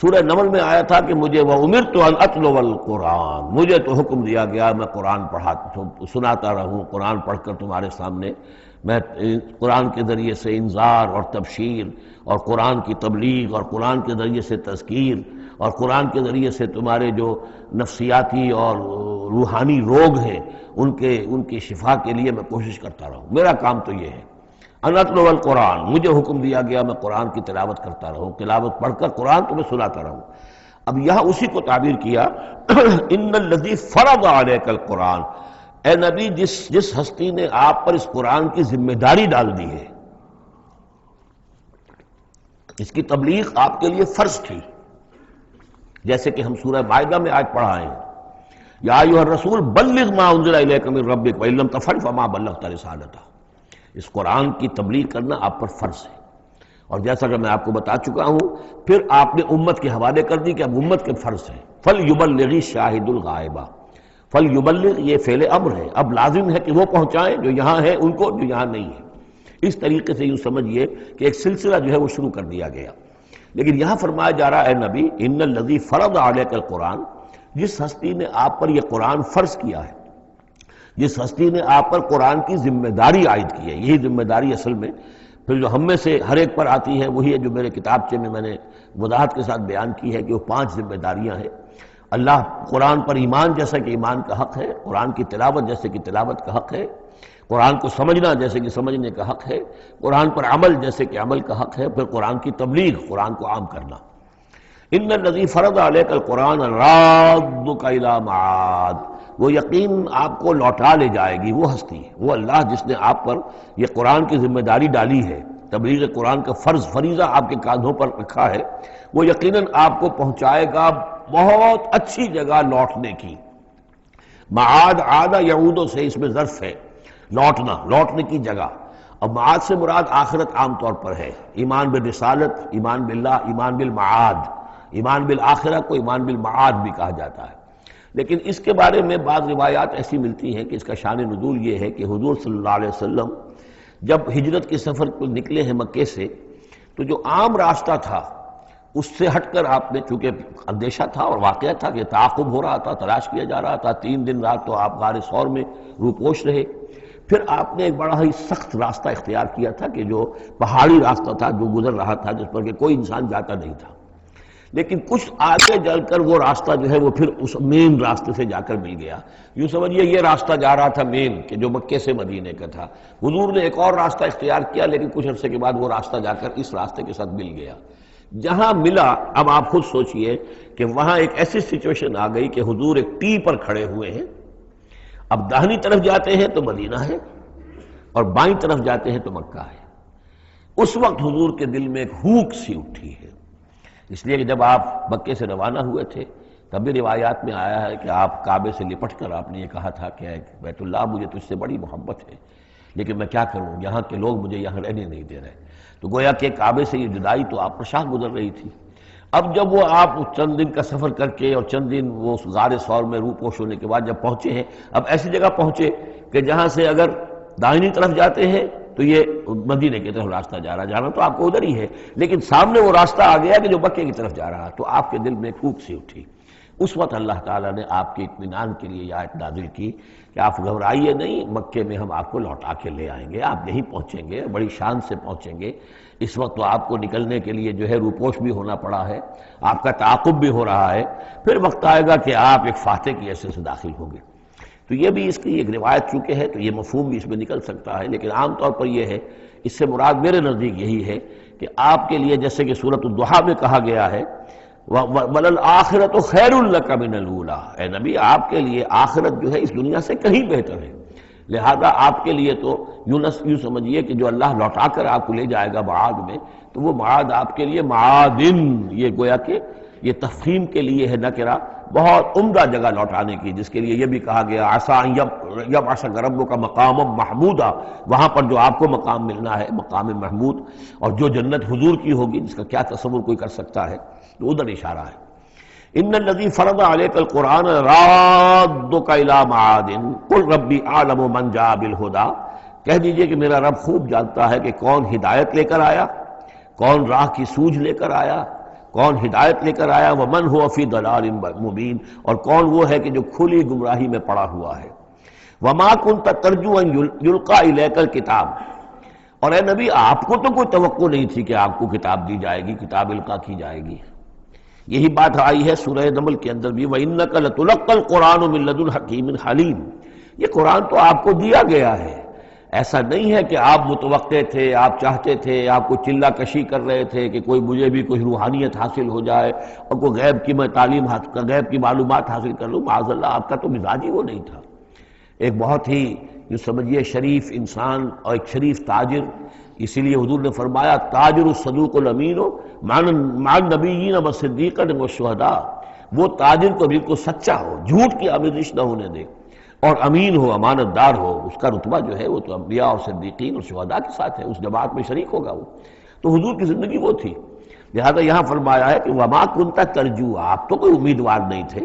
سورہ نمل میں آیا تھا کہ مجھے وَأُمِرْتُ أَنْ أَتْلُوَ الْقُرْآنَ، مجھے تو حکم دیا گیا میں قرآن سناتا رہوں، قرآن پڑھ کر تمہارے سامنے میں قرآن کے ذریعے سے انذار اور تبشیر اور قرآن کی تبلیغ اور قرآن کے ذریعے سے تذکیر اور قرآن کے ذریعے سے تمہارے جو نفسیاتی اور روحانی روگ ہیں ان کی شفا کے لیے میں کوشش کرتا رہوں، میرا کام تو یہ ہے۔ ان اتلو القرآن، مجھے حکم دیا گیا میں قرآن کی تلاوت کرتا رہوں، تلاوت پڑھ کر قرآن تمہیں سناتا رہوں۔ اب یہاں اسی کو تعبیر کیا ان الذی فرض علیک القرآن، اے نبی جس ہستی نے آپ پر اس قرآن کی ذمہ داری ڈال دی ہے، اس کی تبلیغ آپ کے لیے فرض تھی، جیسے کہ ہم سورہ مائدہ میں آج پڑھا ہے، یا ایھا الرسول بلغ ما انزل الیک من ربک وان لم تفعل فما بلغت رسالتہ، اس قرآن کی تبلیغ کرنا آپ پر فرض ہے۔ اور جیسا کہ میں آپ کو بتا چکا ہوں، پھر آپ نے امت کے حوالے کر دی کہ اب امت کے فرض ہے۔ فَلْيُبَلِّغِ الشَّاهِدُ الْغَائِبَ، فَلْيُبَلِّغ یہ فعل امر ہے، اب لازم ہے کہ وہ پہنچائیں جو یہاں ہیں ان کو، جو یہاں نہیں ہے۔ اس طریقے سے یوں سمجھیے کہ ایک سلسلہ جو ہے وہ شروع کر دیا گیا، لیکن یہاں فرمایا جا رہا ہے اے نبی ان الذی فرض علیک القرآن، جس ہستی نے آپ پر یہ قرآن فرض کیا ہے، جس ہستی نے آپ پر قرآن کی ذمہ داری عائد کی ہے، یہی ذمہ داری اصل میں پھر جو ہم میں سے ہر ایک پر آتی ہے وہی ہے جو میرے کتابچے میں نے وضاحت کے ساتھ بیان کی ہے کہ وہ 5 ذمہ داریاں ہیں۔ اللہ قرآن پر ایمان جیسا کہ ایمان کا حق ہے، قرآن کی تلاوت جیسے کہ تلاوت کا حق ہے، قرآن کو سمجھنا جیسے کہ سمجھنے کا حق ہے، قرآن پر عمل جیسے کہ عمل کا حق ہے، پھر قرآن کی تبلیغ، قرآن کو عام کرنا۔ ان الذی فرض علیک القرآن لرادک الی معاد، وہ یقین آپ کو لوٹا لے جائے گی، وہ ہستی ہے، وہ اللہ جس نے آپ پر یہ قرآن کی ذمہ داری ڈالی ہے، تبلیغ قرآن کا فرض فریضہ آپ کے کاندھوں پر رکھا ہے، وہ یقیناً آپ کو پہنچائے گا بہت اچھی جگہ لوٹنے کی۔ معاد عاد یعود سے اس میں ظرف ہے، لوٹنا، لوٹنے کی جگہ۔ اب معاد سے مراد آخرت عام طور پر ہے، ایمان بالرسالت، ایمان باللہ، ایمان بالمعاد، ایمان بالآخرہ کو ایمان بالمعاد بھی کہا جاتا ہے۔ لیکن اس کے بارے میں بعض روایات ایسی ملتی ہیں کہ اس کا شان نزول یہ ہے کہ حضور صلی اللہ علیہ وسلم جب ہجرت کے سفر کو نکلے ہیں مکے سے، تو جو عام راستہ تھا اس سے ہٹ کر آپ نے، چونکہ اندیشہ تھا اور واقعہ تھا کہ تعاقب ہو رہا تھا، تلاش کیا جا رہا تھا، 3 دن رات تو آپ غار ثور میں روپوش رہے، پھر آپ نے ایک بڑا ہی سخت راستہ اختیار کیا تھا کہ جو پہاڑی راستہ تھا جو گزر رہا تھا، جس پر کہ کوئی انسان جاتا نہیں تھا، لیکن کچھ آگے چل کر وہ راستہ جو ہے وہ پھر اس مین راستے سے جا کر مل گیا۔ یوں سمجھیے یہ راستہ جا رہا تھا مین کہ جو مکے سے مدینے کا تھا، حضور نے ایک اور راستہ اختیار کیا، لیکن کچھ عرصے کے بعد وہ راستہ جا کر اس راستے کے ساتھ مل گیا۔ جہاں ملا، اب آپ خود سوچئے کہ وہاں ایک ایسی سچویشن آ گئی کہ حضور ایک ٹی پر کھڑے ہوئے ہیں، اب داہنی طرف جاتے ہیں تو مدینہ ہے اور بائیں طرف جاتے ہیں تو مکہ ہے۔ اس وقت حضور کے دل میں ایک ہوک سی اٹھی ہے، اس لیے کہ جب آپ مکے سے روانہ ہوئے تھے تب بھی روایات میں آیا ہے کہ آپ کعبے سے لپٹ کر آپ نے یہ کہا تھا کہ اے بیت اللہ مجھے تجھ سے بڑی محبت ہے، لیکن میں کیا کروں، یہاں کے لوگ مجھے یہاں رہنے نہیں دے رہے۔ تو گویا کہ کعبے سے یہ جدائی تو آپ پر شاہ گزر رہی تھی۔ اب جب وہ آپ چند دن کا سفر کر کے اور چند دن وہ غار ثور میں روپوش ہونے کے بعد جب پہنچے ہیں، اب ایسی جگہ پہنچے کہ جہاں سے اگر دائنی طرف جاتے ہیں تو یہ مدینے کی طرف راستہ جا رہا، جانا تو آپ کو ادھر ہی ہے، لیکن سامنے وہ راستہ آ گیا کہ جو مکے کی طرف جا رہا، تو آپ کے دل میں ایک پھوک سی اٹھی۔ اس وقت اللہ تعالیٰ نے آپ کے اطمینان کے لیے یہ آیت نازل کی کہ آپ گھبرائیے نہیں، مکے میں ہم آپ کو لوٹا کے لے آئیں گے، آپ یہیں پہنچیں گے، بڑی شان سے پہنچیں گے۔ اس وقت تو آپ کو نکلنے کے لیے جو ہے روپوش بھی ہونا پڑا ہے، آپ کا تعاقب بھی ہو رہا ہے، پھر وقت آئے گا کہ آپ ایک فاتح کی حیثیت سے داخل ہوں گے۔ تو یہ بھی اس کی ایک روایت چونکہ ہے تو یہ مفہوم بھی اس میں نکل سکتا ہے، لیکن عام طور پر یہ ہے، اس سے مراد میرے نزدیک یہی ہے کہ آپ کے لیے جیسے کہ سورۃ الضحیٰ میں کہا گیا ہے وَلَلْآخِرَةُ خَيْرٌ لَكَ مِنَ الْأُولَىٰ، اے نبی آپ کے لیے آخرت جو ہے اس دنیا سے کہیں بہتر ہے، لہذا آپ کے لیے تو یوں سمجھیے کہ جو اللہ لوٹا کر آپ کو لے جائے گا معاد میں، تو وہ معاد آپ کے لیے معادن، یہ گویا کہ یہ تفخیم کے لیے ہے نکرہ، بہت عمدہ جگہ لوٹانے کی، جس کے لیے یہ بھی کہا گیا عسیٰ ان یبعثک ربک مقاما محمودا، وہاں پر جو آپ کو مقام ملنا ہے مقام محمود، اور جو جنت حضور کی ہوگی جس کا کیا تصور کوئی کر سکتا ہے، تو ادھر اشارہ ہے۔ ان الذی فرض علیک القرآن رادک الی معاد قل ربی اعلم من جاء بالہدی، کہہ دیجئے کہ میرا رب خوب جانتا ہے کہ کون ہدایت لے کر آیا، کون راہ کی سوجھ لے کر آیا، کون ہدایت لے کر آیا، ومن هو فی ضلال مبین، اور کون وہ ہے کہ جو کھلی گمراہی میں پڑا ہوا ہے۔ وما کنت ترجو ان یلقی الیک الکتاب، اور اے نبی آپ کو تو کوئی توقع نہیں تھی کہ آپ کو کتاب دی جائے گی، کتاب القا کی جائے گی۔ یہی بات آئی ہے سورہ نمل کے اندر بھی وَإِنَّكَ لَتُلَقَّى الْقُرْآنُ مِن لَّدُنْ حَكِيمٍ حَلِيمٍ، یہ قرآن تو آپ کو دیا گیا ہے، ایسا نہیں ہے کہ آپ متوقع تھے، آپ چاہتے تھے، آپ کو چلہ کشی کر رہے تھے کہ کوئی مجھے بھی کوئی روحانیت حاصل ہو جائے اور کوئی غیب کی میں تعلیم غیب کی معلومات حاصل کر لوں، معاذ اللہ آپ کا تو مزاج ہی وہ نہیں تھا۔ ایک بہت ہی جو سمجھیے شریف انسان اور ایک شریف تاجر، اسی لیے حضور نے فرمایا تاجر الصدوق الامین مع النبیین والصدیقین والشہداء، وہ تاجر تو بالکل سچا ہو، جھوٹ کی آمیزش نہ ہونے دے، اور امین ہو، امانت دار ہو، اس کا رتبہ جو ہے وہ تو انبیاء اور صدیقین اور شہداء کے ساتھ ہے، اس جماعت میں شریک ہوگا وہ۔ تو حضور کی زندگی وہ تھی، لہذا یہاں فرمایا ہے کہ وما کنت ترجو، آپ تو کوئی امیدوار نہیں تھے،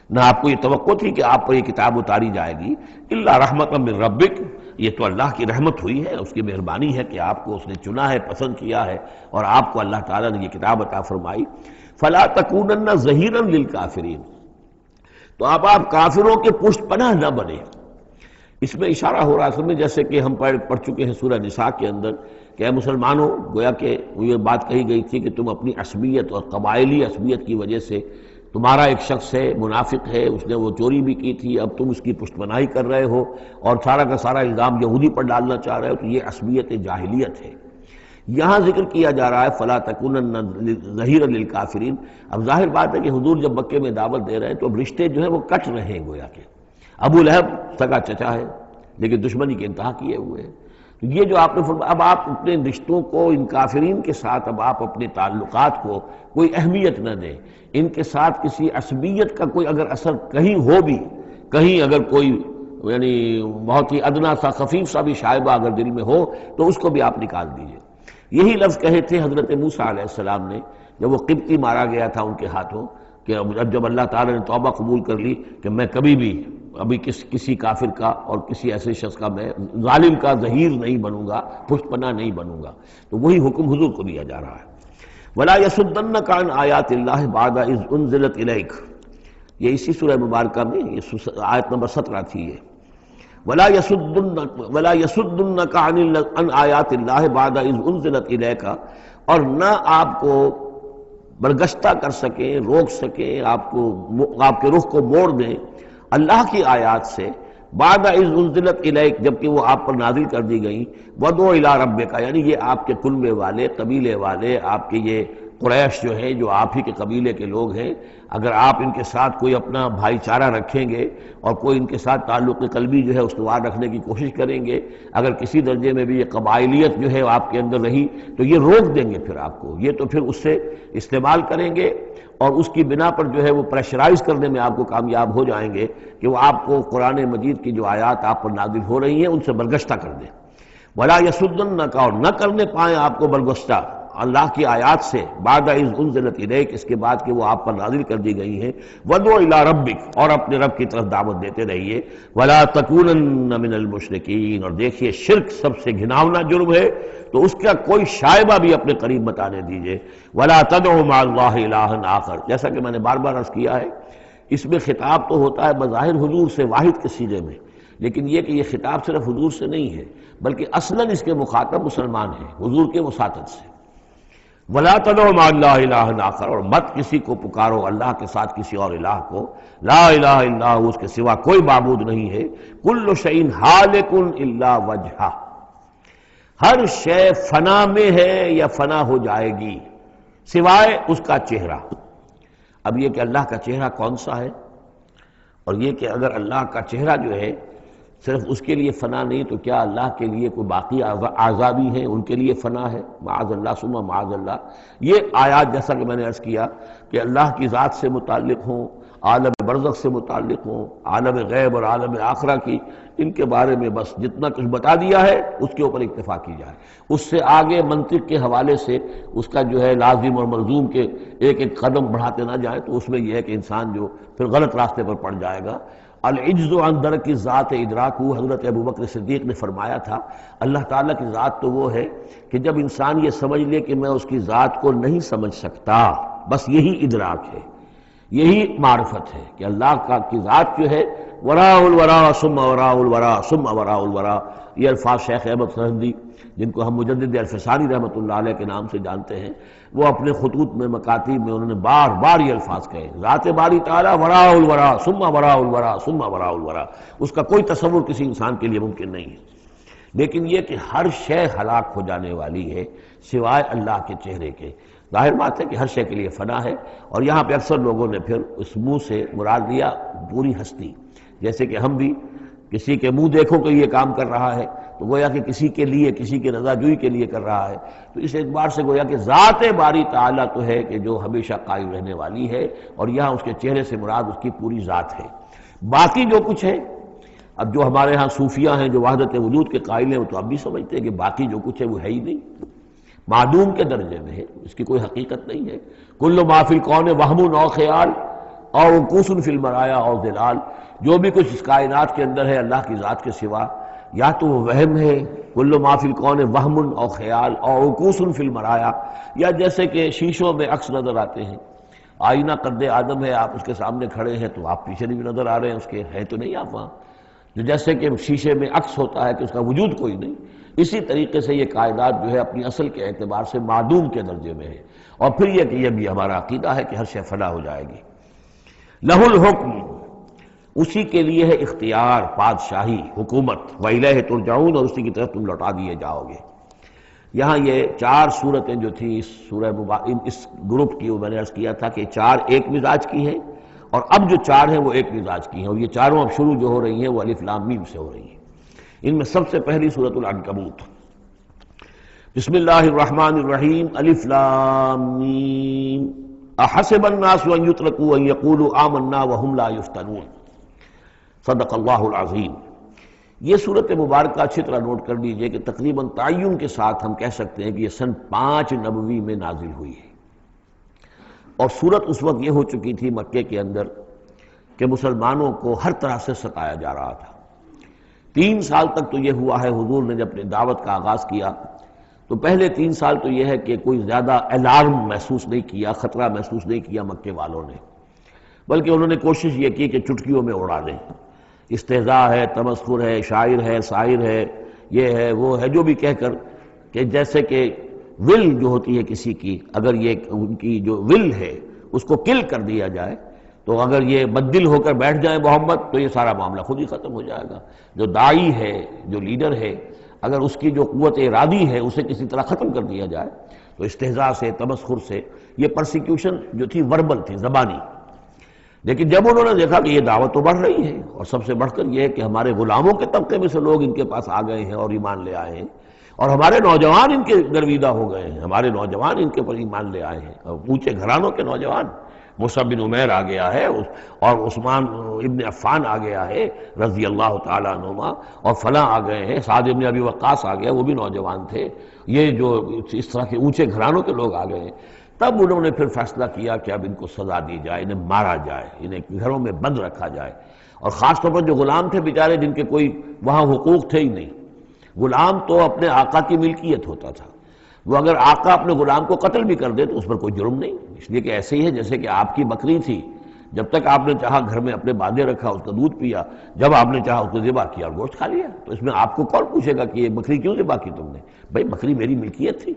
نہ آپ کو یہ توقع تھی کہ آپ پر یہ کتاب اتاری جائے گی، الا رحمۃ من ربک، یہ تو اللہ کی رحمت ہوئی ہے، اس کی مہربانی ہے کہ آپ کو اس نے چنا ہے، پسند کیا ہے، اور آپ کو اللہ تعالیٰ نے یہ کتاب عطا فرمائی۔ فلا تکونن ظہیرا للکافرین، تو اب آپ کافروں کے پشت پناہ نہ بنے۔ اس میں اشارہ ہو رہا ہے اصل میں، جیسے کہ ہم پڑھ چکے ہیں سورہ نساء کے اندر کہ اے مسلمانوں، گویا کہ یہ بات کہی گئی تھی کہ تم اپنی عصبیت اور قبائلی عصبیت کی وجہ سے، تمہارا ایک شخص ہے منافق ہے، اس نے وہ چوری بھی کی تھی، اب تم اس کی پشت پناہی کر رہے ہو اور سارا کا سارا الزام یہودی پر ڈالنا چاہ رہے ہو، تو یہ عصبیت جاہلیت ہے۔ یہاں ذکر کیا جا رہا ہے فلا تکونن ظہیرا للکافرین۔ اب ظاہر بات ہے کہ حضور جب مکے میں دعوت دے رہے ہیں تو اب رشتے جو ہیں وہ کٹ رہے ہیں، گویا کہ ابو لہب سگا چچا ہے لیکن دشمنی کے انتہا کیے ہوئے ہیں۔ تو یہ جو آپ نے فرمایا، اب آپ اپنے رشتوں کو ان کافرین کے ساتھ، اب آپ اپنے تعلقات کو کوئی اہمیت نہ دیں، ان کے ساتھ کسی عصبیت کا کوئی اگر اثر کہیں ہو بھی، کہیں اگر کوئی یعنی بہت ہی ادنا سا خفیف سا بھی شائبہ اگر دل میں ہو تو اس کو بھی آپ نکال دیجئے۔ یہی لفظ کہے تھے حضرت موسیٰ علیہ السلام نے جب وہ قبطی مارا گیا تھا ان کے ہاتھوں، کہ اب جب اللہ تعالیٰ نے توبہ قبول کر لی کہ میں کبھی بھی ابھی کسی کافر کا اور کسی ایسے شخص کا، میں ظالم کا ظہیر نہیں بنوں گا، پشت پناہ نہیں بنوں گا، تو وہی حکم حضور کو دیا جا رہا ہے۔ وَلَا يَصُدَّنَّكَ عَنْ آيَاتِ اللَّهِ بَعْدَ إِذْ أُنزِلَتْ إِلَيْكَ، یہ اسی سورہ مبارکہ میں یہ آیت نمبر 17 تھی یہ۔ ولا يصدنك عن آیات اللہ بعد اذ انزلت الیک، اور نہ آپ کو برگشتہ کر سکیں، روک سکیں، آپ کے رخ کو موڑ دیں اللہ کی آیات سے، بعد اذ انزلت الیک، جبکہ وہ آپ پر نازل کر دی گئیں، ودعو الی ربک، یعنی یہ آپ کے کنبے والے، قبیلے والے، آپ کے یہ قریش جو ہیں، جو آپ ہی کے قبیلے کے لوگ ہیں، اگر آپ ان کے ساتھ کوئی اپنا بھائی چارہ رکھیں گے اور کوئی ان کے ساتھ تعلق قلبی جو ہے استوار رکھنے کی کوشش کریں گے، اگر کسی درجے میں بھی یہ قبائلیت جو ہے آپ کے اندر رہی تو یہ روک دیں گے پھر آپ کو، یہ تو پھر اس سے استعمال کریں گے اور اس کی بنا پر جو ہے وہ پریشرائز کرنے میں آپ کو کامیاب ہو جائیں گے کہ وہ آپ کو قرآن مجید کی جو آیات آپ پر نازل ہو رہی ہیں ان سے برگشتہ کر دیں۔ ولا یصدنک، اور نہ کرنے پائیں آپ کو برگشتہ اللہ کی آیات سے، بعد اذ انزلت الیک، اس کے بعد کہ وہ آپ پر نازل کر دی گئی ہیں، ودعو الی ربک، اور اپنے رب کی طرف دعوت دیتے رہیے، ولا تکونن من المشرکین، اور دیکھیے شرک سب سے گھناؤنا جرم ہے تو اس کا کوئی شائبہ بھی اپنے قریب بتانے دیجئے، ولا تدعوا مع اللہ الہا آخر، جیسا کہ میں نے بار بار عرض کیا ہے، اس میں خطاب تو ہوتا ہے بظاہر حضور سے واحد کے سیغے میں، لیکن یہ کہ یہ خطاب صرف حضور سے نہیں ہے بلکہ اصلاً اس کے مخاطب مسلمان ہیں، حضور کے وساطت سے۔ وَلَا تَدْعُوا مَعَ اللَّهِ إِلَٰهًا آخر، اور مت کسی کو پکارو اللہ کے ساتھ کسی اور الہ کو، لا الہ الا ہو، اس کے سوا کوئی معبود نہیں ہے، کل شیء ہالک الا وجہہ، ہر شے فنا میں ہے یا فنا ہو جائے گی سوائے اس کا چہرہ۔ اب یہ کہ اللہ کا چہرہ کون سا ہے، اور یہ کہ اگر اللہ کا چہرہ جو ہے صرف اس کے لیے فنا نہیں تو کیا اللہ کے لیے کوئی باقی اعضاء بھی ہیں، ان کے لیے فنا ہے؟ معاذ اللہ ثم معاذ اللہ۔ یہ آیات جیسا کہ میں نے عرض کیا کہ اللہ کی ذات سے متعلق ہوں، عالم برزخ سے متعلق ہوں، عالم غیب اور عالم آخرہ کی، ان کے بارے میں بس جتنا کچھ بتا دیا ہے اس کے اوپر اکتفا کی جائے، اس سے آگے منطق کے حوالے سے اس کا جو ہے لازم اور ملزوم کے ایک ایک قدم بڑھاتے نہ جائیں تو اس میں یہ ہے کہ انسان جو پھر غلط راستے پر پڑ جائے گا۔ العجز عن درک ذات ادراک، حضرت ابوبکر صدیق نے فرمایا تھا اللہ تعالیٰ کی ذات تو وہ ہے کہ جب انسان یہ سمجھ لے کہ میں اس کی ذات کو نہیں سمجھ سکتا، بس یہی ادراک ہے، یہی معرفت ہے کہ اللہ کی ذات جو ہے وراء الورا ثم وراء الورا ثم وراء الورا۔ یہ الفاظ شیخ احمد سرہندی، جن کو ہم مجدد الفسانی رحمۃ اللہ علیہ کے نام سے جانتے ہیں، وہ اپنے خطوط میں مکاتیب میں انہوں نے بار بار یہ الفاظ کہے، ذات باری تعالیٰ وراء الورا ثم وراء الورا ثم وراء الورا، اس کا کوئی تصور کسی انسان کے لیے ممکن نہیں ہے۔ لیکن یہ کہ ہر شے ہلاک ہو جانے والی ہے سوائے اللہ کے چہرے کے۔ ظاہر بات ہے کہ ہر شے کے لیے فنا ہے، اور یہاں پہ اکثر لوگوں نے پھر اس منہ سے مراد لیا پوری ہستی، جیسے کہ ہم بھی کسی کے منہ دیکھو کہ یہ کام کر رہا ہے تو گویا کہ کسی کے لیے، کسی کی رضا جوئی کے لیے کر رہا ہے، تو اس اعتبار سے گویا کہ ذات باری تعالیٰ تو ہے کہ جو ہمیشہ قائم رہنے والی ہے، اور یہاں اس کے چہرے سے مراد اس کی پوری ذات ہے۔ باقی جو کچھ ہے، اب جو ہمارے ہاں صوفیہ ہیں جو وحدت وجود کے قائل ہیں وہ تو اب بھی سمجھتے ہیں کہ باقی جو کچھ ہے وہ ہے ہی نہیں، معدوم کے درجے میں ہے، اس کی کوئی حقیقت نہیں ہے۔ کل ما فی الکون وہم او خیال اور وقوف فی المرایا اور ظلال، جو بھی کچھ اس کائنات کے اندر ہے اللہ کی ذات کے سوا یا تو وہ وہم ہے، کل ما فی الکون وہم او خیال اور وقوف فی المرایا، یا جیسے کہ شیشوں میں عکس نظر آتے ہیں، آئینہ قد آدم ہے، آپ اس کے سامنے کھڑے ہیں تو آپ پیچھے بھی نظر آ رہے ہیں، اس کے ہے تو نہیں آپ وہاں، جو جیسے کہ شیشے میں عکس ہوتا ہے کہ اس کا وجود کوئی نہیں، اسی طریقے سے یہ کائنات جو ہے اپنی اصل کے اعتبار سے معدوم کے درجے میں ہے۔ اور پھر یہ کہ یہ بھی ہمارا عقیدہ ہے کہ ہر شے فنا ہو جائے گی۔ لہ الحکم، اسی کے لیے ہے اختیار، بادشاہی، حکومت، وَإِلَيْهِ تُرْجَعُونَ، اور اسی کی طرف تم لوٹا دیے جاؤ گے۔ یہاں یہ چار صورتیں جو تھیں اس سورہ اس گروپ کی، وہ میں نے عرض کیا تھا کہ چار ایک مزاج کی ہیں، اور اب جو چار ہیں وہ ایک مزاج کی ہیں، اور یہ چاروں اب شروع جو ہو رہی ہیں وہ الف لام میم سے ہو رہی ہیں۔ ان میں سب سے پہلی سورۃ العنکبوت، بسم اللہ الرحمن الرحیم، الف لام میم، احسب الناس ان یترکوا ان یقولوا آمنا وهم لا یفتنون، صدق اللہ العظیم۔ یہ صورت مبارکہ اچھی طرح نوٹ کر لیجئے کہ تقریباً تعین کے ساتھ ہم کہہ سکتے ہیں کہ یہ سن 5 نبوی میں نازل ہوئی ہے، اور صورت اس وقت یہ ہو چکی تھی مکے کے اندر کہ مسلمانوں کو ہر طرح سے ستایا جا رہا تھا۔ 3 سال تک تو یہ ہوا ہے، حضور نے جب اپنی دعوت کا آغاز کیا تو پہلے 3 سال تو یہ ہے کہ کوئی زیادہ الارم محسوس نہیں کیا، خطرہ محسوس نہیں کیا مکے والوں نے، بلکہ انہوں نے کوشش یہ کی کہ چٹکیوں میں اڑا دیں۔ استہزاء ہے، تمسخر ہے، شاعر ہے، سائر ہے، یہ ہے وہ ہے، جو بھی کہہ کر کہ جیسے کہ ول جو ہوتی ہے کسی کی، اگر یہ ان کی جو ول ہے اس کو کل کر دیا جائے تو اگر یہ بددل ہو کر بیٹھ جائے محمد تو یہ سارا معاملہ خود ہی ختم ہو جائے گا۔ جو داعی ہے، جو لیڈر ہے، اگر اس کی جو قوت ارادی ہے اسے کسی طرح ختم کر دیا جائے تو استہزاء سے، تمسخر سے، یہ پرسیکیوشن جو تھی وربل تھی، زبانی۔ لیکن جب انہوں نے دیکھا کہ یہ دعوت تو بڑھ رہی ہے، اور سب سے بڑھ کر یہ ہے کہ ہمارے غلاموں کے طبقے میں سے لوگ ان کے پاس آ گئے ہیں اور ایمان لے آئے ہیں، اور ہمارے نوجوان ان کے گرویدہ ہو گئے ہیں، ہمارے نوجوان ان کے پر ایمان لے آئے ہیں، اور اونچے گھرانوں کے نوجوان، مصعب بن عمیر آ گیا ہے، اور عثمان ابن عفان آ گیا ہے رضی اللہ تعالیٰ عنہما، اور فلاں آ گئے ہیں، سعد ابن ابی وقاص آ گیا، وہ بھی نوجوان تھے، یہ جو اس طرح کے اونچے گھرانوں کے لوگ آ گئے ہیں۔ تب انہوں نے پھر فیصلہ کیا کہ اب ان کو سزا دی جائے، انہیں مارا جائے، انہیں گھروں میں بند رکھا جائے، اور خاص طور پر جو غلام تھے بیچارے، جن کے کوئی وہاں حقوق تھے ہی نہیں۔ غلام تو اپنے آقا کی ملکیت ہوتا تھا، وہ اگر آقا اپنے غلام کو قتل بھی کر دے تو اس پر کوئی جرم نہیں، اس لیے کہ ایسے ہی ہے جیسے کہ آپ کی بکری تھی، جب تک آپ نے چاہا گھر میں اپنے باندھے رکھا، اس کا دودھ پیا، جب آپ نے چاہا اس کو ذبح کیا اور گوشت کھا لیا، تو اس میں آپ کو کون پوچھے گا کہ یہ بکری کیوں ذبح کی تم نے؟ بھائی بکری میری ملکیت تھی۔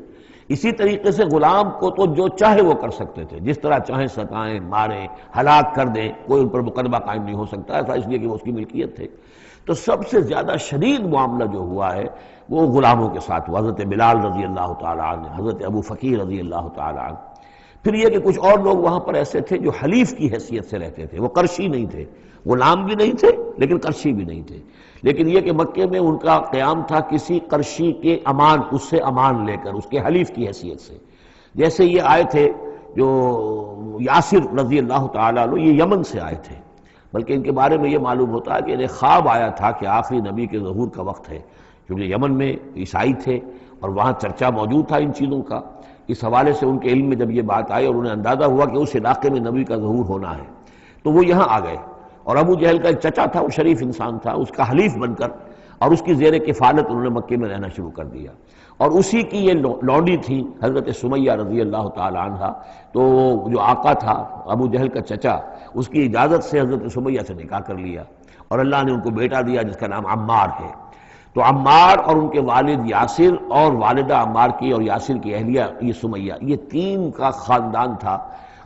اسی طریقے سے غلام کو تو جو چاہے وہ کر سکتے تھے، جس طرح چاہیں ستائیں، ماریں، ہلاک کر دیں، کوئی ان پر مقدمہ قائم نہیں ہو سکتا، ایسا اس لیے کہ وہ اس کی ملکیت تھے۔ تو سب سے زیادہ شدید معاملہ جو ہوا ہے وہ غلاموں کے ساتھ ہوا، حضرت بلال رضی اللہ تعالیٰ عنہ، حضرت ابو فقیر رضی اللہ تعالیٰ عنہ۔ پھر یہ کہ کچھ اور لوگ وہاں پر ایسے تھے جو حلیف کی حیثیت سے رہتے تھے، وہ قرشی نہیں تھے، غلام بھی نہیں تھے لیکن قرشی بھی نہیں تھے، لیکن یہ کہ مکے میں ان کا قیام تھا کسی قرشی کے امان، اس سے امان لے کر، اس کے حلیف کی حیثیت سے۔ جیسے یہ آئے تھے جو یاسر رضی اللہ تعالیٰ عنہ، یہ یمن سے آئے تھے، بلکہ ان کے بارے میں یہ معلوم ہوتا ہے کہ انہیں خواب آیا تھا کہ آخری نبی کے ظہور کا وقت ہے، کیونکہ یمن میں عیسائی تھے اور وہاں چرچا موجود تھا ان چیزوں کا۔ اس حوالے سے ان کے علم میں جب یہ بات آئی اور انہیں اندازہ ہوا کہ اس علاقے میں نبی کا ظہور ہونا ہے تو وہ یہاں آ گئے، اور ابو جہل کا ایک چچا تھا، وہ شریف انسان تھا، اس کا حلیف بن کر اور اس کی زیر کفالت انہوں نے مکے میں رہنا شروع کر دیا، اور اسی کی یہ لونڈی تھی حضرت سمیہ رضی اللہ تعالی عنہ۔ تو جو آقا تھا ابو جہل کا چچا، اس کی اجازت سے حضرت سمیہ سے نکاح کر لیا، اور اللہ نے ان کو بیٹا دیا جس کا نام عمار ہے۔ تو عمار اور ان کے والد یاسر اور والدہ عمار کی اور یاسر کی اہلیہ یہ سمیہ، یہ تین کا خاندان تھا۔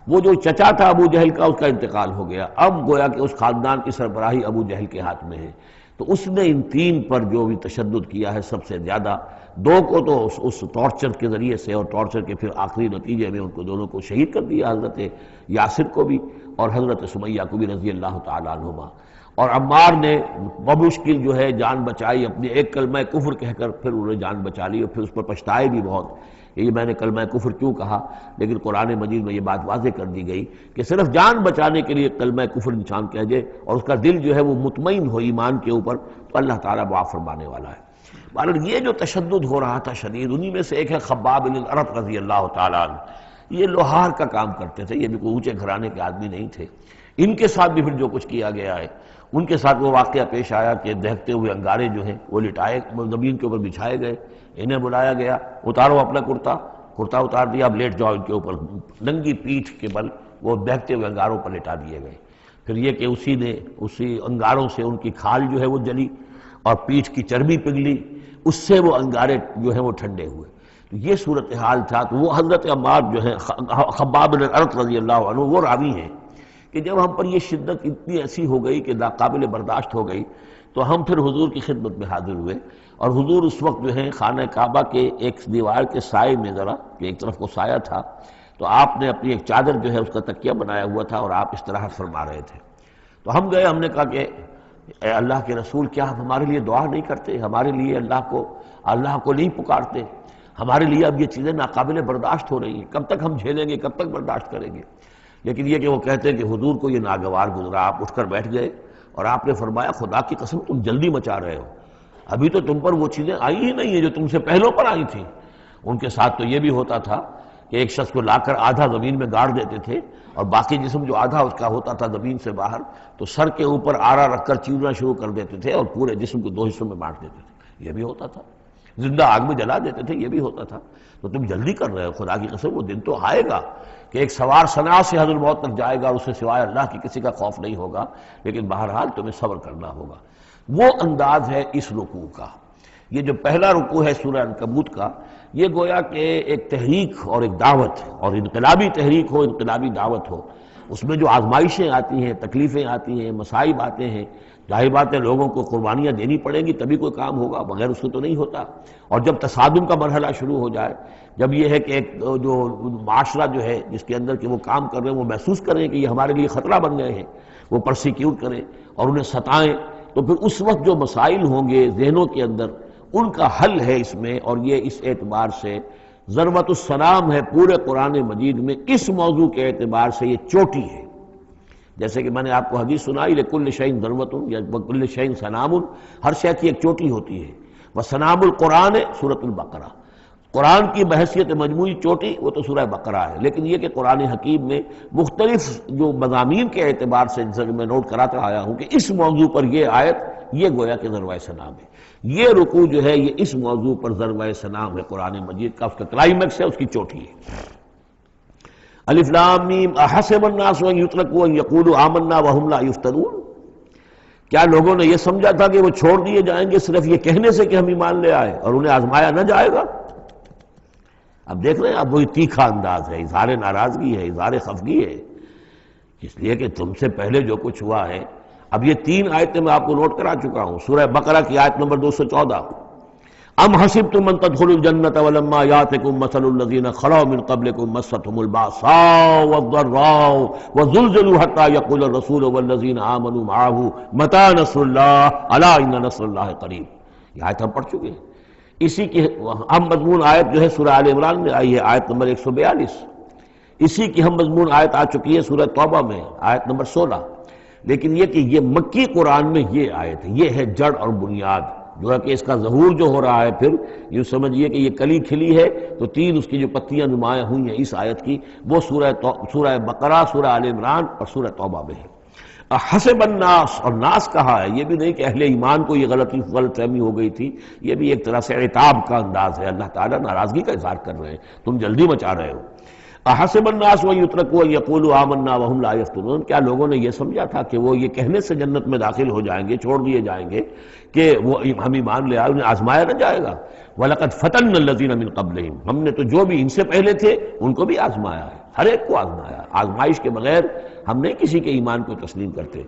وہ جو چچا تھا ابو جہل کا، اس کا انتقال ہو گیا، اب گویا کہ اس خاندان کی سربراہی ابو جہل کے ہاتھ میں ہے، تو اس نے ان تین پر جو بھی تشدد کیا ہے سب سے زیادہ، دو کو تو اس ٹارچر کے ذریعے سے، اور ٹارچر کے پھر آخری نتیجے میں ان کو دونوں کو شہید کر دیا، حضرت یاسر کو بھی اور حضرت سمیہ کو بھی رضی اللہ تعالیٰ عنہما۔ اور عمار نے بمشکل جو ہے جان بچائی، اپنی ایک کلمہ کفر کہہ کر پھر انہوں نے جان بچا لی، اور پھر اس پر پچھتائے بھی بہت، یہ میں نے کلمہ کفر کیوں کہا، لیکن قرآن مجید میں یہ بات واضح کر دی گئی کہ صرف جان بچانے کے لیے کلمہ کفر انسان کہہ دے اور اس کا دل جو ہے وہ مطمئن ہو ایمان کے اوپر، تو اللہ تعالیٰ معاف فرمانے والا ہے۔ بہرحال یہ جو تشدد ہو رہا تھا شدید، انہی میں سے ایک ہے خباب بن الارت رضی اللہ تعالیٰ عنہ۔ یہ لوہار کا کام کرتے تھے، یہ بھی کوئی اونچے گھرانے کے آدمی نہیں تھے۔ ان کے ساتھ بھی پھر جو کچھ کیا گیا ہے، ان کے ساتھ وہ واقعہ پیش آیا کہ دہکتے ہوئے انگارے جو ہیں وہ لٹائے، زمین کے اوپر بچھائے گئے، انہیں بلایا گیا، اتارو اپنا کرتا اتار دیا، اب لیٹ جاؤ ان کے اوپر، ننگی پیٹھ کے بل وہ دہکتے ہوئے انگاروں پر لٹا دیے گئے۔ پھر یہ کہ اسی انگاروں سے ان کی کھال جو ہے وہ جلی اور پیٹھ کی چربی پگھلی، اس سے وہ انگارے جو ہیں وہ ٹھنڈے ہوئے۔ تو یہ صورتحال تھا۔ تو وہ حضرت عمار جو ہیں خباب بن الارت رضی اللہ عنہ، وہ راوی ہیں کہ جب ہم پر یہ شدت اتنی ایسی ہو گئی کہ ناقابل برداشت ہو گئی تو ہم پھر حضور کی خدمت میں حاضر ہوئے، اور حضور اس وقت جو ہیں خانہ کعبہ کے ایک دیوار کے سائے میں، ذرا کہ ایک طرف کو سایہ تھا، تو آپ نے اپنی ایک چادر جو ہے اس کا تکیہ بنایا ہوا تھا اور آپ استراحت فرما رہے تھے۔ تو ہم گئے، ہم نے کہا کہ اے اللہ کے رسول، کیا آپ ہمارے لیے دعا نہیں کرتے، ہمارے لیے اللہ کو نہیں پکارتے؟ ہمارے لیے اب یہ چیزیں ناقابل برداشت ہو رہی ہیں، کب تک ہم جھیلیں گے، کب تک برداشت کریں گے؟ لیکن یہ کہ وہ کہتے ہیں کہ حضور کو یہ ناگوار گزرا، آپ اٹھ کر بیٹھ گئے اور آپ نے فرمایا خدا کی قسم تم جلدی مچا رہے ہو، ابھی تو تم پر وہ چیزیں آئی ہی نہیں ہیں جو تم سے پہلوں پر آئی تھیں۔ ان کے ساتھ تو یہ بھی ہوتا تھا کہ ایک شخص کو لا کر آدھا زمین میں گاڑ دیتے تھے اور باقی جسم جو آدھا اس کا ہوتا تھا زمین سے باہر، تو سر کے اوپر آرا رکھ کر چیرنا شروع کر دیتے تھے اور پورے جسم کو دو حصوں میں بانٹ دیتے تھے، یہ بھی ہوتا تھا۔ زندہ آگ میں جلا دیتے تھے، یہ بھی ہوتا تھا۔ تو تم جلدی کر رہے ہو، خدا کی قسم وہ دن تو آئے گا کہ ایک سوار صنع سے حضر موت تک جائے گا اور اسے سوائے اللہ کی کسی کا خوف نہیں ہوگا، لیکن بہرحال تمہیں صبر کرنا ہوگا۔ وہ انداز ہے اس رکوع کا۔ یہ جو پہلا رکوع ہے سورہ عنکبوت کا، یہ گویا کہ ایک تحریک اور ایک دعوت، اور انقلابی تحریک ہو، انقلابی دعوت ہو۔ اس میں جو آزمائشیں آتی ہیں، تکلیفیں آتی ہیں، مصائب آتے ہیں، ظاہر بات ہے لوگوں کو قربانیاں دینی پڑیں گی تبھی کوئی کام ہوگا، بغیر اس کے تو نہیں ہوتا۔ اور جب تصادم کا مرحلہ شروع ہو جائے، جب یہ ہے کہ ایک جو معاشرہ جو ہے جس کے اندر کہ وہ کام کر رہے ہیں وہ محسوس کریں کہ یہ ہمارے لیے خطرہ بن گئے ہیں، وہ پرسیکیوٹ کریں اور انہیں ستائیں، تو پھر اس وقت جو مسائل ہوں گے ذہنوں کے اندر، ان کا حل ہے اس میں۔ اور یہ اس اعتبار سے ضربۃ السلام ہے پورے قرآن مجید میں، اس موضوع کے اعتبار سے یہ چوٹی ہے۔ جیسے کہ میں نے آپ کو حدیث سنائی لکل شیء ضربۃ یا وکل شیء سنام، ہر شے کی ایک چوٹی ہوتی ہے۔ وسنام القرآن سورۃ البقرہ، قرآن کی بحیثیت مجموعی چوٹی وہ تو سورہ بقرہ ہے، لیکن یہ کہ قرآن حکیم میں مختلف جو مضامین کے اعتبار سے جیسا کہ میں نوٹ کراتا آیا ہوں کہ اس موضوع پر یہ آیت یہ گویا کہ ذروۂ سنام ہے، یہ رکوع جو ہے یہ اس موضوع پر ذروۂ سنام ہے قرآن مجید کا، اس کا کلائمیکس ہے، اس کی چوٹی ہے۔ الف لام میم احسب الناس ان یترکوا ان یقولوا آمنا وهم لا یفتنون، کیا لوگوں نے یہ سمجھا تھا کہ وہ چھوڑ دیے جائیں گے صرف یہ کہنے سے کہ ہم ایمان لے آئے اور انہیں آزمایا نہ جائے گا؟ اب دیکھ رہے ہیں، اب وہی تیکھا انداز ہے، اظہار ناراضگی ہے، اظہار خفگی ہے، اس لیے کہ تم سے پہلے جو کچھ ہوا ہے۔ اب یہ 3 آیتیں میں آپ کو نوٹ کرا چکا ہوں، سورہ بقرہ کی آیت نمبر 214، ام حسبتم ان تدخلوا الجنة ولما يأتكم مثل الذين خلوا من قبلكم مستهم البأساء والضراء وزلزلوا حتى يقول الرسول والذين آمنوا معه متى نصر الله ألا إن نصر الله قريب۔ یہ آیت ہم پڑھ چکے ہیں۔ اسی کی ہم مضمون آیت جو ہے سورہ آل عمران میں آئی ہے، آیت نمبر 142۔ اسی کی ہم مضمون آیت آ چکی ہے سورہ توبہ میں، آیت نمبر 16۔ لیکن یہ کہ یہ مکی قرآن میں یہ آیت ہے، یہ ہے جڑ اور بنیاد، جو ہے کہ اس کا ظہور جو ہو رہا ہے، پھر یہ سمجھیے کہ یہ کلی کھلی ہے تو 3 اس کی جو پتیاں نمایاں ہوئی ہیں اس آیت کی، وہ سورہ بقرہ، سورہ آل عمران اور سورہ توبہ میں ہے۔ حسب الناس، اور ناس کہا ہے، یہ بھی نہیں کہ اہل ایمان کو یہ غلط فہمی ہو گئی تھی، یہ بھی ایک طرح سے عتاب کا انداز ہے، اللہ تعالیٰ ناراضگی کا اظہار کر رہے ہیں، تم جلدی مچا رہے ہو۔ احسب الناس ان یترکوا ان یقولوا آمنا وهم لا یفتنون، کیا لوگوں نے یہ سمجھا تھا کہ وہ یہ کہنے سے جنت میں داخل ہو جائیں گے، چھوڑ دیے جائیں گے کہ وہ ہم ایمان لے آئے، انہیں آزمایا نہ جائے گا؟ وَلَقَدْ فَتَنَّا الَّذِينَ مِن قَبْلِهِمْ، ہم نے تو جو بھی ان سے پہلے تھے ان کو بھی آزمایا ہے، ہر ایک کو آزمایا ہے، آزمائش کے بغیر ہم نہیں کسی کے ایمان کو تسلیم کرتے۔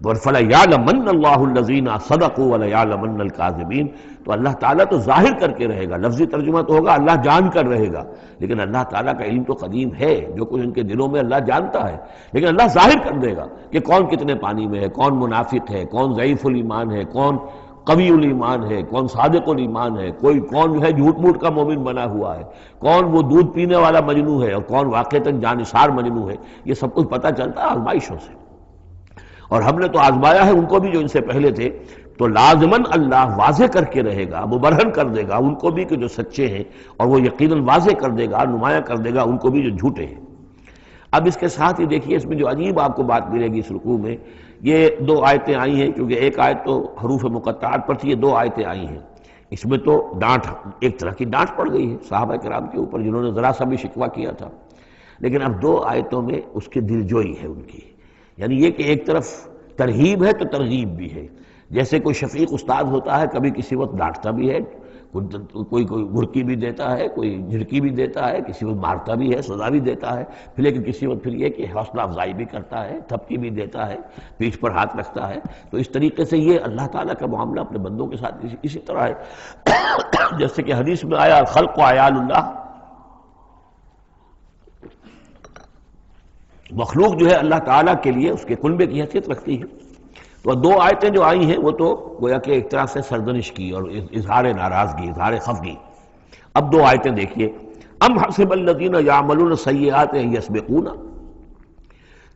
فَلَيَعْلَمَنَّ اللَّهُ الَّذِينَ صَدَقُوا وَلَيَعْلَمَنَّ الْكَاذِبِينَ، تو اللہ تعالیٰ تو ظاہر کر کے رہے گا، لفظی ترجمہ تو ہوگا اللہ جان کر رہے گا، لیکن اللہ تعالیٰ کا علم تو قدیم ہے، جو کچھ ان کے دلوں میں اللہ جانتا ہے، لیکن اللہ ظاہر کر دے گا کہ کون کتنے پانی میں ہے، کون منافق ہے، کون ضعیف الایمان ہے، کون قوی الایمان ہے، کون صادق الایمان ہے، کون جو ہے جھوٹ موٹ کا مومن بنا ہوا ہے، کون وہ دودھ پینے والا مجنو ہے اور کون واقعتاً جانثار مجنو ہے، یہ سب کچھ پتہ چلتا ہے آزمائشوں سے۔ اور ہم نے تو آزمایا ہے ان کو بھی جو ان سے پہلے تھے، تو لازماً اللہ واضح کر کے رہے گا، مبرہن کر دے گا ان کو بھی کہ جو سچے ہیں، اور وہ یقیناً واضح کر دے گا، نمایاں کر دے گا ان کو بھی جو جھوٹے ہیں۔ اب اس کے ساتھ ہی دیکھیے اس میں جو عجیب آپ کو بات ملے گی اس رکوع میں، یہ 2 آیتیں آئی ہیں، کیونکہ ایک آیت تو حروف مقطعات پر تھی، یہ 2 آیتیں آئی ہیں، اس میں تو ڈانٹ، ایک طرح کی ڈانٹ پڑ گئی ہے صحابہ کرام کے اوپر جنہوں نے ذرا سا بھی شکوہ کیا تھا، لیکن اب 2 آیتوں میں اس کی دلجوئی ہے ان کی، یعنی یہ کہ ایک طرف ترغیب ہے تو ترغیب بھی ہے، جیسے کوئی شفیق استاد ہوتا ہے کبھی کسی وقت ڈانٹتا بھی ہے، کوئی گھرکی بھی دیتا ہے، کوئی جھڑکی بھی دیتا ہے، کسی وقت مارتا بھی ہے، سزا بھی دیتا ہے، پھر لیکن کسی وقت پھر یہ کہ حوصلہ افزائی بھی کرتا ہے، تھپکی بھی دیتا ہے، پیٹھ پر ہاتھ رکھتا ہے۔ تو اس طریقے سے یہ اللہ تعالیٰ کا معاملہ اپنے بندوں کے ساتھ اسی طرح ہے، جیسے کہ حدیث میں آیا الخلق عیال اللہ، مخلوق جو ہے اللہ تعالیٰ کے لیے اس کے کنبے کی حیثیت رکھتی ہے۔ تو 2 آیتیں جو آئی ہیں وہ تو گویا کہ ایک طرح سے سرزنش کی اور اظہار ناراضگی، اظہار خفگی۔ اب 2 آیتیں دیکھیے، ام حسب الذین یعملون السیئات ان یسبقونا،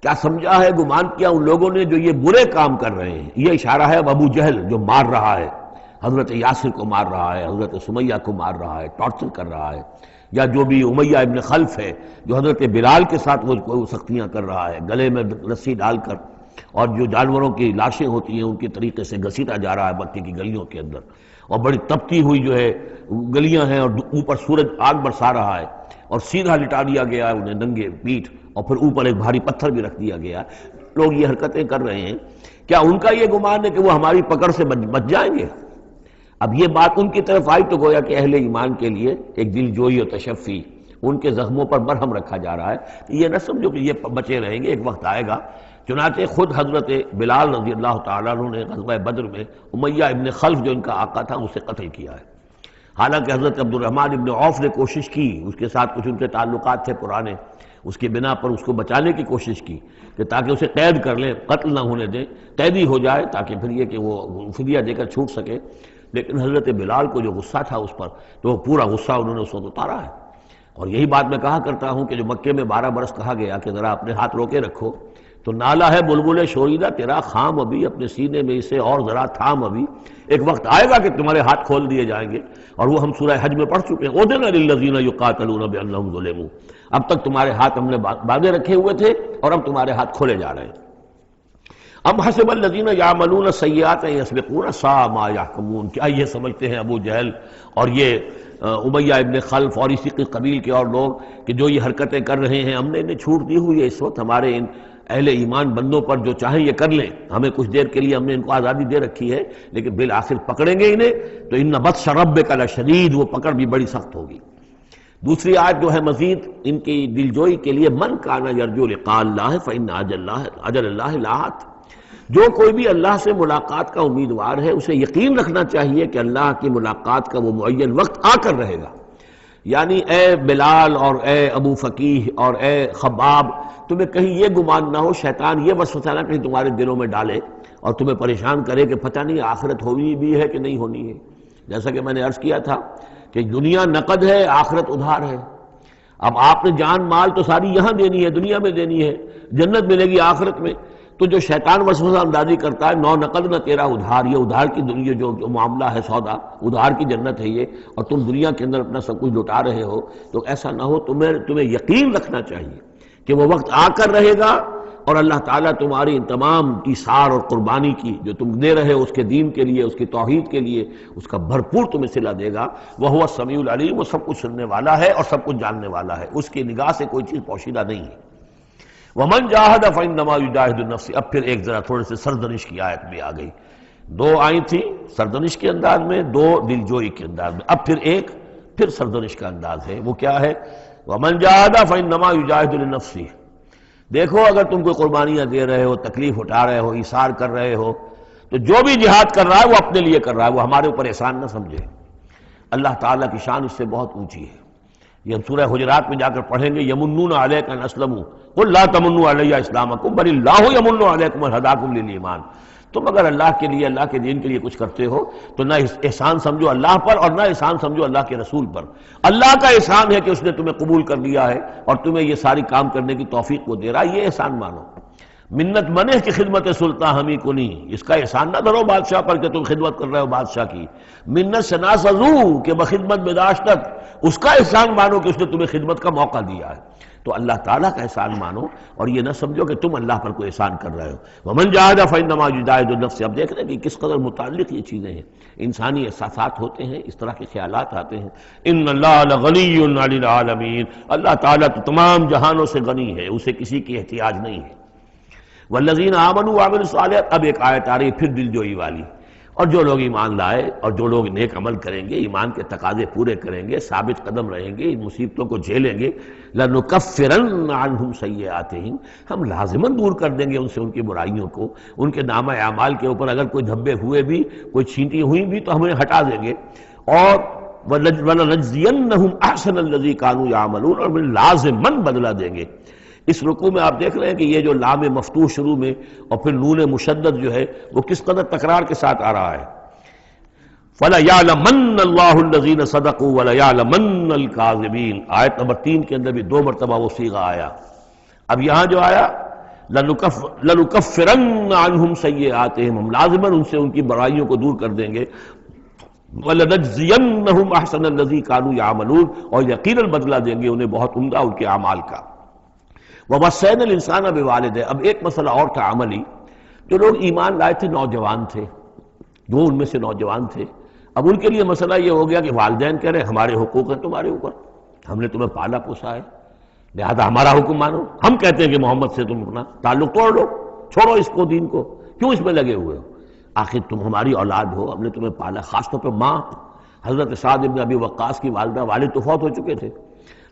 کیا سمجھا ہے، گمان کیا ان لوگوں نے جو یہ برے کام کر رہے ہیں، یہ اشارہ ہے ابو جہل جو مار رہا ہے، حضرت یاسر کو مار رہا ہے، حضرت سمیہ کو مار رہا ہے، ٹارچر کر رہا ہے، یا جو بھی امیہ ابن خلف ہے جو حضرت بلال کے ساتھ وہ سختیاں کر رہا ہے، گلے میں رسی ڈال کر، اور جو جانوروں کی لاشیں ہوتی ہیں ان کے طریقے سے گھسیٹا جا رہا ہے مکے کی گلیوں کے اندر، اور بڑی تپتی ہوئی جو ہے گلیاں ہیں، اور اوپر سورج آگ برسا رہا ہے، اور سیدھا لٹا دیا گیا ہے انہیں ننگے پیٹھ، اور پھر اوپر ایک بھاری پتھر بھی رکھ دیا گیا. لوگ یہ حرکتیں کر رہے ہیں، کیا ان کا یہ گمان ہے کہ وہ ہماری پکڑ سے بچ جائیں گے؟ اب یہ بات ان کی طرف آئی تو گویا کہ اہل ایمان کے لیے ایک دل جوئی اور تشفی، ان کے زخموں پر مرہم رکھا جا رہا ہے. یہ نہ سمجھو کہ یہ بچے رہیں گے، ایک وقت آئے گا. چنانچہ خود حضرت بلال رضی اللہ تعالیٰ عنہ نے غزوہ بدر میں امیہ ابن خلف جو ان کا آقا تھا اسے قتل کیا ہے. حالانکہ حضرت عبد الرحمن ابن عوف نے کوشش کی، اس کے ساتھ کچھ ان کے تعلقات تھے پرانے، اس کی بنا پر اس کو بچانے کی کوشش کی کہ تاکہ اسے قید کر لیں، قتل نہ ہونے دیں، قیدی ہو جائے تاکہ پھر یہ کہ وہ فدیہ دے کر چھوٹ سکے. لیکن حضرت بلال کو جو غصہ تھا اس پر، تو وہ پورا غصہ انہوں نے اس وقت اتارا ہے. اور یہی بات میں کہا کرتا ہوں کہ جو مکے میں 12 برس کہا گیا کہ ذرا اپنے ہاتھ روکے رکھو، تو نالا ہے بلبل شوریدہ تیرا خام ابھی، اپنے سینے میں اسے اور ذرا تھام ابھی، ایک وقت آئے گا کہ تمہارے ہاتھ کھول دیے جائیں گے. اور وہ ہم سورہ حج میں پڑھ چکے ہیں، اُذِنَ لِلَّذِينَ يُقَاتَلُونَ بِأَنَّهُمْ ظُلِمُوا. اب تک تمہارے ہاتھ ہم نے باندھے رکھے ہوئے تھے اور اب تمہارے ہاتھ کھولے جا رہے ہیں. ام حسب الذین یعملون السیئات ان یسبقونا ساء ما یحکمون. کیا یہ سمجھتے ہیں ابو جہل اور یہ امیہ ابن خلف اور اسی قبیل کے اور لوگ کہ جو یہ حرکتیں کر رہے ہیں ہم نے انہیں چھوٹ دی ہوئی ہے اس وقت ہمارے ان اہل ایمان بندوں پر، جو چاہیں یہ کر لیں، ہمیں کچھ دیر کے لیے ہم نے ان کو آزادی دے رکھی ہے، لیکن بالآخر پکڑیں گے انہیں تو ان بطش ربک لشدید، وہ پکڑ بھی بڑی سخت ہوگی. دوسری آیت جو ہے مزید ان کی دلجوئی کے لیے، من کان یرجو لقاء اللہ فإن اجل اللہ لآت. جو کوئی بھی اللہ سے ملاقات کا امیدوار ہے اسے یقین رکھنا چاہیے کہ اللہ کی ملاقات کا وہ معین وقت آ کر رہے گا. یعنی اے بلال اور اے ابو فقیہ اور اے خباب، تمہیں کہیں یہ گمان نہ ہو، شیطان یہ وسوسہ نہ کہیں تمہارے دلوں میں ڈالے اور تمہیں پریشان کرے کہ پتہ نہیں آخرت ہونی بھی ہے کہ نہیں ہونی ہے. جیسا کہ میں نے عرض کیا تھا کہ دنیا نقد ہے، آخرت ادھار ہے. اب آپ نے جان مال تو ساری یہاں دینی ہے، دنیا میں دینی ہے، جنت ملے گی آخرت میں. تو جو شیطان وسوسہ اندازی کرتا ہے، نو نقد نہ تیرا ادھار، یہ ادھار کی دنیا جو معاملہ ہے، سودا ادھار کی جنت ہے یہ، اور تم دنیا کے اندر اپنا سب کچھ لٹا رہے ہو، تو ایسا نہ ہو. تمہیں یقین رکھنا چاہیے کہ وہ وقت آ کر رہے گا اور اللہ تعالیٰ تمہاری ان تمام ایثار اور قربانی کی جو تم دے رہے ہو اس کے دین کے لیے، اس کی توحید کے لیے، اس کا بھرپور تمہیں صلہ دے گا. وَهُوَ السَّمِيعُ الْعَلِيمُ، وہ سب کچھ سننے والا ہے اور سب کچھ جاننے والا ہے، اس کی نگاہ سے کوئی چیز پوشیدہ نہیں ہے. وَمَنْ جَاهَدَ فَإِنَّمَا يُجَاهِدُ نَفْسِهِ. اب پھر ایک ذرا تھوڑے سے سرزنش کی آیت بھی آ گئی. دو آئی تھی سرزنش کے انداز میں، دو دلجوئی کے انداز میں، اب پھر ایک پھر سرزنش کا انداز ہے. وہ کیا ہے؟ وَمَنْ جَاهَدَ فَإِنَّمَا يُجَاهِدُ لِنَفْسِهِ. دیکھو اگر تم کوئی قربانیاں دے رہے ہو، تکلیف اٹھا رہے ہو، ایثار کر رہے ہو، تو جو بھی جہاد کر رہا ہے وہ اپنے لیے کر رہا ہے، وہ ہمارے اوپر احسان نہ سمجھے. اللہ تعالیٰ کی شان اس سے بہت اونچی ہے. یہ ہم سورہ حجرات میں جا کر پڑھیں گے، یمنون علیک ان اسلموا قل لا تمنوا علی اسلامکم بل اللہ یمن علیکم ان ہداکم للایمان. تم اگر اللہ کے لیے، اللہ کے دین کے لیے کچھ کرتے ہو تو نہ احسان سمجھو اللہ پر اور نہ احسان سمجھو اللہ کے رسول پر. اللہ کا احسان ہے کہ اس نے تمہیں قبول کر لیا ہے اور تمہیں یہ ساری کام کرنے کی توفیق وہ دے رہا ہے، یہ احسان مانو. منت منہ کی خدمت سلطان ہمیں کو نہیں، اس کا احسان نہ دھرو بادشاہ پر کہ تم خدمت کر رہے ہو بادشاہ کی. منت سے نہ سزو کہ بخدمت بداشتک، اس کا احسان مانو کہ اس نے تمہیں خدمت کا موقع دیا ہے. تو اللہ تعالیٰ کا احسان مانو اور یہ نہ سمجھو کہ تم اللہ پر کوئی احسان کر رہے ہو. وَمَنْ جَاهَدَ فَإِنَّمَا يُجَاهِدُ نَفْسَهُ. اب دیکھ رہے ہیں کہ کس قدر متعلق یہ چیزیں ہیں، انسانی احساسات ہوتے ہیں، اس طرح کے خیالات آتے ہیں. إِنَّ اللَّهَ لَغَنِيٌّ عَنِ الْعَالَمِينَ. اللہ تعالیٰ تو تمام جہانوں سے غنی ہے، اسے کسی کی احتیاج نہیں ہے. وَالَّذِينَ آمَنُوا وَعَمِلُوا الصَّالِحَاتِ. اب ایک آیت آ رہی پھر دلجوئی والی. اور جو لوگ ایمان لائے اور جو لوگ نیک عمل کریں گے، ایمان کے تقاضے پورے کریں گے، ثابت قدم رہیں گے، ان مصیبتوں کو جھیلیں گے، لَنُكَفِّرَنَّ عَنْهُمْ سَيِّئَاتِهِمْ. ہم لازماً دور کر دیں گے ان سے ان کی برائیوں کو. ان کے نامہ اعمال کے اوپر اگر کوئی دھبے ہوئے بھی، کوئی چھینٹی ہوئی بھی تو ہمیں ہٹا دیں گے. اور وَلَنَجْزِيَنَّهُمْ أَحْسَنَ الَّذِي كَانُوا يَعْمَلُونَ. اور لازماً بدلہ دیں گے. اس رکوع میں آپ دیکھ رہے ہیں کہ یہ جو لام مفتوح شروع میں اور پھر نون مشدد جو ہے وہ کس قدر تکرار کے ساتھ آ رہا ہے. فَلَيَعْلَمَنَّ اللَّهُ الَّذِينَ صَدَقُوا وَلَيَعْلَمَنَّ الْكَاذِبِينَ. آیت نمبر 3 کے اندر بھی 2 مرتبہ وہ صیغہ آیا. اب یہاں جو آیا لَنُكَفِّرَنَّ عَنْهُمْ سَيِّئَاتِهِمْ، ہم لازماً ان سے ان کی برائیوں کو دور کر دیں گے. وَلَنَجْزِيَنَّهُمْ أَحْسَنَ الَّذِي كَانُوا يَعْمَلُونَ. اور یقیناً بدلہ دیں گے انہیں بہت عمدہ ان کے اعمال کا. وَوَصَّيْنَا الْإِنسَانَ بِوَالِدَيْهِ. اب ایک مسئلہ اور تھا عملی. جو لوگ ایمان لائے تھے نوجوان تھے، جو ان میں سے نوجوان تھے، اب ان کے لیے مسئلہ یہ ہو گیا کہ والدین کہہ رہے ہیں ہمارے حقوق ہیں تمہارے اوپر، ہم نے تمہیں پالا پوسا ہے، لہذا ہمارا حکم مانو۔ ہم کہتے ہیں کہ محمد سے تم اپنا تعلق توڑ لو، چھوڑو اس کو، دین کو، کیوں اس میں لگے ہوئے ہو؟ آخر تم ہماری اولاد ہو، ہم نے تمہیں پالا، خاص طور پہ ماں۔ حضرت سعد ابن ابی وقاص کی والدہ، والد تو فوت ہو چکے تھے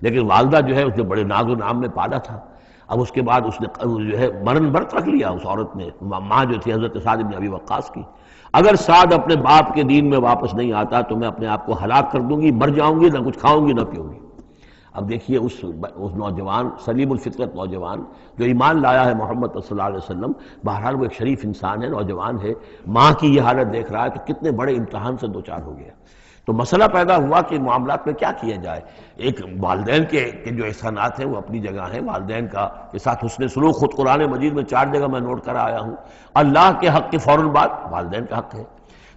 لیکن والدہ جو ہے اس نے بڑے ناز و نام میں پالا تھا۔ اب اس کے بعد اس نے جو ہے مرن برت رکھ لیا اس عورت نے، ماں جو تھی حضرت سعد ابن ابی وقاص کی۔ اگر سعد اپنے باپ کے دین میں واپس نہیں آتا تو میں اپنے آپ کو ہلاک کر دوں گی، مر جاؤں گی، نہ کچھ کھاؤں گی نہ پیوں گی۔ اب دیکھیے اس نوجوان سلیم الفطرت نوجوان جو ایمان لایا ہے محمد صلی اللہ علیہ وسلم، بہرحال وہ ایک شریف انسان ہے، نوجوان ہے، ماں کی یہ حالت دیکھ رہا ہے تو کتنے بڑے امتحان سے دوچار ہو گیا۔ تو مسئلہ پیدا ہوا کہ معاملات میں کیا کیا جائے۔ ایک والدین کے جو احسانات ہیں وہ اپنی جگہ ہیں، والدین کے ساتھ حسن سلوک خود قرآن مجید میں 4 جگہ میں نوٹ کر آیا ہوں۔ اللہ کے حق کے فوراً بعد والدین کا حق ہے۔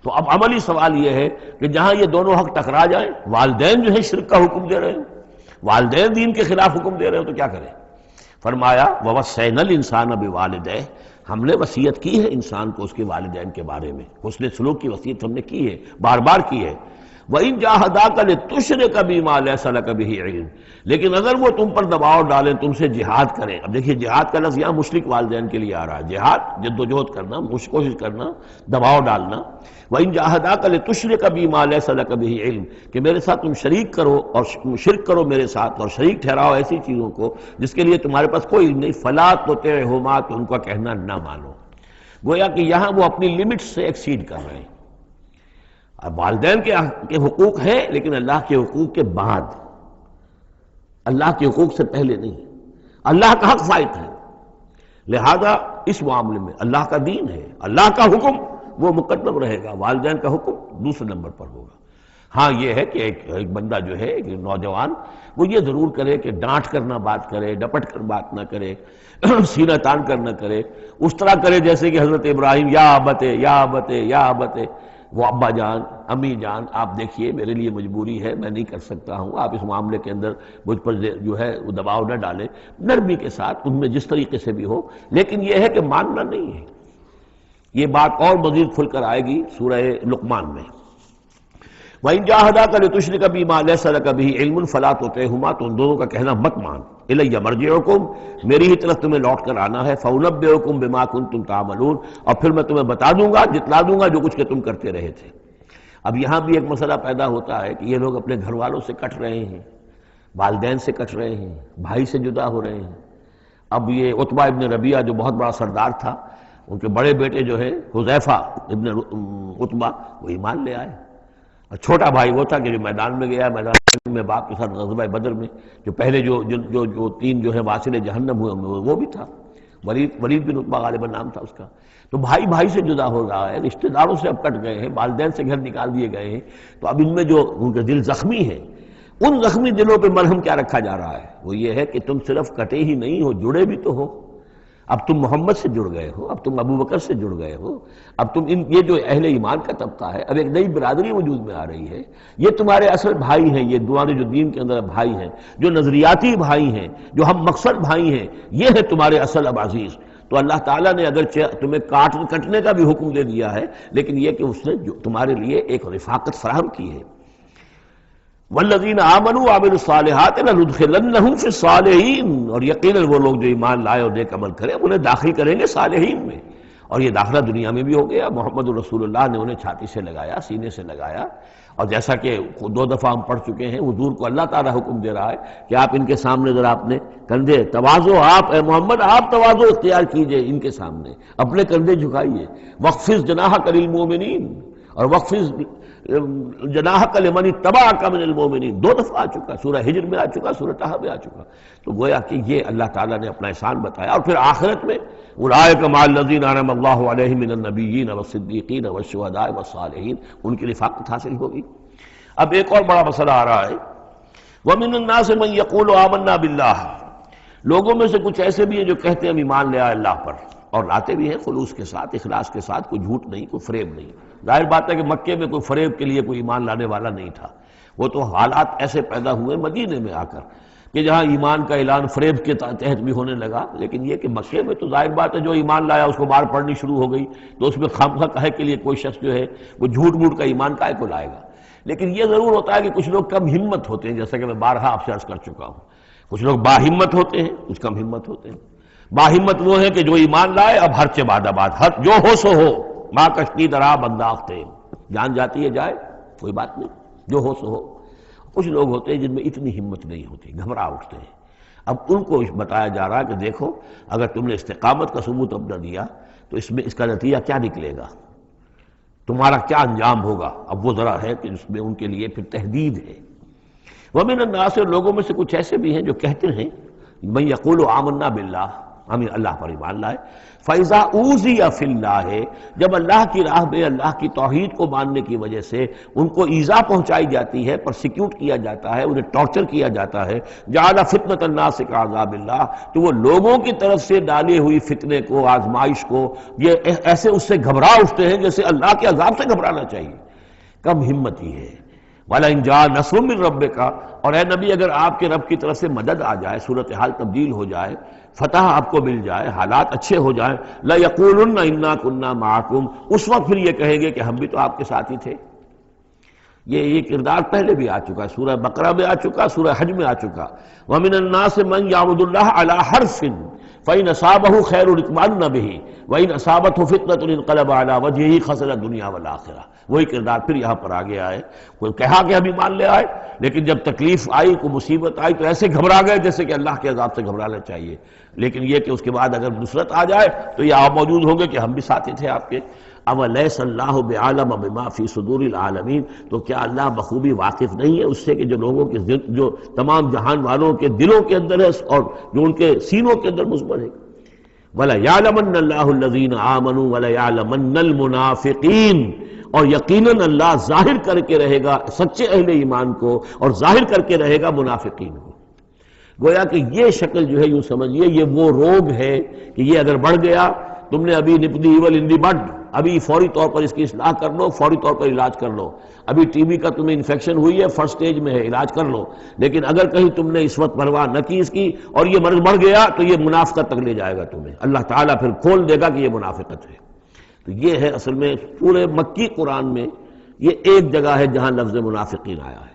تو اب عملی سوال یہ ہے کہ جہاں یہ دونوں حق ٹکرا جائیں، والدین جو ہے شرک کا حکم دے رہے ہیں، والدین دین کے خلاف حکم دے رہے ہو تو کیا کریں؟ فرمایا وَوَصَّيْنَا الْإِنسَانَ بِوَالِدَيْهِ، ہم نے وصیت کی ہے انسان کو اس کے والدین کے بارے میں، حسن سلوک کی وصیت ہم نے کی ہے، بار بار کی ہے۔ وَإِن جَاهَدَاكَ لِتُشْرِكَ بِمَا لَيْسَ لَكَ بِهِ عِلْمٌ، لیکن اگر وہ تم پر دباؤ ڈالیں، تم سے جہاد کریں۔ اب دیکھیے جہاد کا لفظ یہاں مشرک والدین کے لیے آ رہا ہے، جہاد جد و جہد کرنا، کوشش کرنا، دباؤ ڈالنا۔ وَإِن جَاهَدَاكَ لِتُشْرِكَ بِمَا لَيْسَ لَكَ بِهِ عِلْمٌ، کہ میرے ساتھ تم شریک کرو اور شرک کرو میرے ساتھ اور شریک ٹھہراؤ ایسی چیزوں کو جس کے لیے تمہارے پاس کوئی علم نہیں، فَلَا تُطِعْهُمَا، تو ان کا کہنا نہ مانو۔ گویا کہ یہاں وہ اپنی لمٹ سے ایکسیڈ کر رہے ہیں۔ اب والدین کے حقوق ہیں لیکن اللہ کے حقوق کے بعد، اللہ کے حقوق سے پہلے نہیں، اللہ کا حق فائت ہے۔ لہذا اس معاملے میں اللہ کا دین ہے، اللہ کا حکم وہ مقدم رہے گا، والدین کا حکم دوسرے نمبر پر ہوگا۔ ہاں یہ ہے کہ ایک بندہ جو ہے، ایک نوجوان، وہ یہ ضرور کرے کہ ڈانٹ کر نہ بات کرے، ڈپٹ کر بات نہ کرے، سینہ تان کر نہ کرے، اس طرح کرے جیسے کہ حضرت ابراہیم یا ابتے یا ابتے یا ابتے، وہ ابا جان، امی جان، آپ دیکھیے میرے لیے مجبوری ہے، میں نہیں کر سکتا ہوں، آپ اس معاملے کے اندر مجھ پر جو ہے وہ دباؤ نہ ڈالیں، نرمی کے ساتھ ان میں جس طریقے سے بھی ہو، لیکن یہ ہے کہ ماننا نہیں ہے۔ یہ بات اور مزید کھل کر آئے گی سورہ لقمان میں۔ وَإِن جَاهَدَاكَ لِتُشْرِكَ بِمَا لَيْسَ لَكَ بِهِ عِلْمٌ فَلَا تُطِعْهُمَا، تو ان دونوں کا کہنا مت مان۔ إِلَيَّ مَرْجِعُكُمْ، میری ہی طرف تمہیں لوٹ کر آنا ہے، فَأُنَبِّئُكُمْ بِمَا كُنتُمْ تَعْمَلُونَ، اور پھر میں تمہیں بتا دوں گا، جتلا دوں گا جو کچھ کہ تم کرتے رہے تھے۔ اب یہاں بھی ایک مسئلہ پیدا ہوتا ہے کہ یہ لوگ اپنے گھر والوں سے کٹ رہے ہیں، والدین سے کٹ رہے ہیں، بھائی سے جدا ہو رہے ہیں۔ اب یہ عتبہ ابن ربیعہ جو بہت بڑا سردار تھا، ان کے بڑے بیٹے جو ہے حذیفہ ابن عتبہ، وہ ایمان لے آئے، اور چھوٹا بھائی وہ تھا کہ جو میدان میں گیا، میدان میں باپ کے ساتھ غزوہ بدر میں جو پہلے جو 3 جو ہے واصل جہنم ہوئے وہ بھی تھا، ولید بن عتبہ غالباً نام تھا اس کا۔ تو بھائی بھائی سے جدا ہو رہا ہے، رشتہ داروں سے اب کٹ گئے ہیں، والدین سے گھر نکال دیے گئے ہیں، تو اب ان میں جو ان کے دل زخمی ہیں، ان زخمی دلوں پہ مرہم کیا رکھا جا رہا ہے؟ وہ یہ ہے کہ تم صرف کٹے ہی نہیں ہو، جڑے بھی تو ہو۔ اب تم محمد سے جڑ گئے ہو، اب تم ابو بکر سے جڑ گئے ہو، اب تم یہ جو اہل ایمان کا طبقہ ہے، اب ایک نئی برادری وجود میں آ رہی ہے، یہ تمہارے اصل بھائی ہیں، یہ تمہارے جو دین کے اندر بھائی ہیں، جو نظریاتی بھائی ہیں، جو ہم مقصد بھائی ہیں، یہ ہے تمہارے اصل اب عزیز۔ تو اللہ تعالیٰ نے اگرچہ تمہیں کٹنے کا بھی حکم دے دیا ہے، لیکن یہ کہ اس نے تمہارے لیے ایک رفاقت فراہم کی ہے۔ والذین آمنوا وعملوا الصالحات لندخلنہم فی الصالحین، اور یقیناً وہ لوگ جو ایمان لائے اور نیک عمل کرے انہیں داخل کریں گے صالحین میں، اور یہ داخلہ دنیا میں بھی ہو گیا۔ محمد رسول اللہ نے انہیں چھاتی سے لگایا، سینے سے لگایا، اور جیسا کہ 2 دفعہ ہم پڑھ چکے ہیں، حضور کو اللہ تعالیٰ حکم دے رہا ہے کہ آپ ان کے سامنے ذرا اپنے کندھے تواضع، آپ اے محمد آپ تواضع اختیار کیجئے، ان کے سامنے اپنے کندھے جھکائیے۔ وَاخْفِضْ جَنَاحَكَ لِلْمُؤْمِنِينَ، اور وَاخْفِضْ جناحک لمن اتبعک من المؤمنین، 2 دفعہ آ چکا، سورہ ہجر میں آ چکا، سورہ طہ میں آ چکا۔ تو گویا کہ یہ اللہ تعالیٰ نے اپنا احسان بتایا، اور پھر آخرت میں اولئک مع الذین انعم اللہ علیہم من النبیین والصدیقین والشہداء والصالحین، ان کی رفاقت حاصل ہوگی۔ اب ایک اور بڑا مسئلہ آ رہا ہے، ومن الناس من یقول آمنا باللہ، لوگوں میں سے کچھ ایسے بھی ہیں جو کہتے ہیں ہم ایمان لے آئے اللہ پر، اور لاتے بھی ہیں خلوص کے ساتھ، اخلاص کے ساتھ، کوئی جھوٹ نہیں، کوئی فریب نہیں۔ ظاہر بات ہے کہ مکے میں کوئی فریب کے لیے کوئی ایمان لانے والا نہیں تھا، وہ تو حالات ایسے پیدا ہوئے مدینے میں آ کر کہ جہاں ایمان کا اعلان فریب کے تحت بھی ہونے لگا، لیکن یہ کہ مکے میں تو ظاہر بات ہے جو ایمان لایا اس کو مار پڑنی شروع ہو گئی، تو اس میں خامخواہ کہے کے لیے کوئی شخص جو ہے وہ جھوٹ موٹ کا ایمان کائے کو لائے گا۔ لیکن یہ ضرور ہوتا ہے کہ کچھ لوگ کم ہمت ہوتے ہیں، جیسا کہ میں بارہا آپ سے عرض کر چکا ہوں، کچھ لوگ باہمت ہوتے ہیں، کچھ کم ہمت ہوتے ہیں۔ باہمت وہ ہیں کہ جو ایمان لائے اب ہر چے بعد آباد، ہر جو ہو سو ہو، ماں کشتی درا بنداختے، جان جاتی ہے جائے کوئی بات نہیں، جو ہو سو ہو۔ کچھ لوگ ہوتے ہیں جن میں اتنی ہمت نہیں ہوتی، گھبرا اٹھتے ہیں۔ اب ان کو بتایا جا رہا ہے کہ دیکھو اگر تم نے استقامت کا ثبوت اب نہ دیا تو اس کا نتیجہ کیا نکلے گا، تمہارا کیا انجام ہوگا۔ اب وہ ذرا ہے کہ اس میں ان کے لیے پھر تحدید ہے۔ وَمِنَ النَّاسِ، لوگوں میں سے کچھ ایسے بھی ہیں جو کہتے ہیں مَن یقول آمنا باللہ، ہم اللہ پر ایمان لائے، فَإِذَا أُوذِیَ فِی اللَّہِ، جب اللہ کی راہ میں اللہ کی توحید کو ماننے کی وجہ سے ان کو ایذا پہنچائی جاتی ہے، پرسیکیوٹ کیا جاتا ہے، انہیں ٹارچر کیا جاتا ہے، جعل فتنۃ الناس کعذاب اللہ، تو وہ لوگوں کی طرف سے ڈالی ہوئی فتنے کو، آزمائش کو، یہ ایسے اس سے گھبرا اٹھتے ہیں جیسے اللہ کے عذاب سے گھبرانا چاہیے۔ کم ہمتی ہے۔ وَلَئِن جَاءَ نَصْرٌ مِّن رَبِّكَ، اور اے نبی اگر آپ کے رب کی طرف سے مدد آ جائے، صورتحال تبدیل ہو جائے، فتح آپ کو مل جائے، حالات اچھے ہو جائیں، لَيَقُولُنَّ إِنَّا كُنَّا مَعَكُمْ، اس وقت پھر یہ کہیں گے کہ ہم بھی تو آپ کے ساتھ ہی تھے۔ یہ کردار پہلے بھی آ چکا ہے، سورہ بقرہ میں آ چکا، سورہ حج میں آ چکا۔ وَمِنَ النَّاسِ مَن يَعْبُدُ اللَّهَ عَلَىٰ حَرْفٍ فَإِنْ أَصَابَهُ خَيْرٌ اطْمَأَنَّ بِهِ وَإِنْ أَصَابَتْهُ فِتْنَةٌ انقلب عَلَىٰ وَجْهِهِ خَسِرَ الدُّنْيَا وَالْآخِرَةَ۔ وہی کردار پھر یہاں پر آ گیا ہے۔ کوئی کہا کہ ہم ایمان لے آئے، لیکن جب تکلیف آئی، کوئی مصیبت آئی تو ایسے گھبرا گئے جیسے کہ اللہ کے عذاب سے گھبرانا چاہیے، لیکن یہ کہ اس کے بعد اگر نصرت آ جائے تو یہ آپ موجود ہوں گے کہ ہم بھی ساتھی تھے آپ کے۔ اولیس اللہ بعالم بما فی صدور العالمین، تو کیا اللہ بخوبی واقف نہیں ہے اس سے کہ جو لوگوں کے جو تمام جہان والوں کے دلوں کے اندر ہے اور جو ان کے سینوں کے اندر مضمر ہے۔ وَلَيَعْلَمَنَّ اللَّهُ الَّذِينَ آمَنُوا وَلَيَعْلَمَنَّ الْمُنَافِقِينَ، اور یقیناً اللہ ظاہر کر کے رہے گا سچے اہل ایمان کو اور ظاہر کر کے رہے گا منافقین کو۔ گویا کہ یہ شکل جو ہے یوں سمجھیے یہ وہ روگ ہے کہ یہ اگر بڑھ گیا، تم نے ابھی نپ دی ایول ان دی بڈ، ابھی فوری طور پر اس کی اصلاح کر لو، فوری طور پر علاج کر لو۔ ابھی ٹی بی کا تمہیں انفیکشن ہوئی ہے، فرسٹ سٹیج میں ہے، علاج کر لو۔ لیکن اگر کہیں تم نے اس وقت پرواہ نہ کی اس کی اور یہ مرض بڑھ گیا تو یہ منافقت تک لے جائے گا تمہیں، اللہ تعالیٰ پھر کھول دے گا کہ یہ منافقت ہے۔ تو یہ ہے اصل میں پورے مکی قرآن میں یہ ایک جگہ ہے جہاں لفظ منافقین آیا ہے،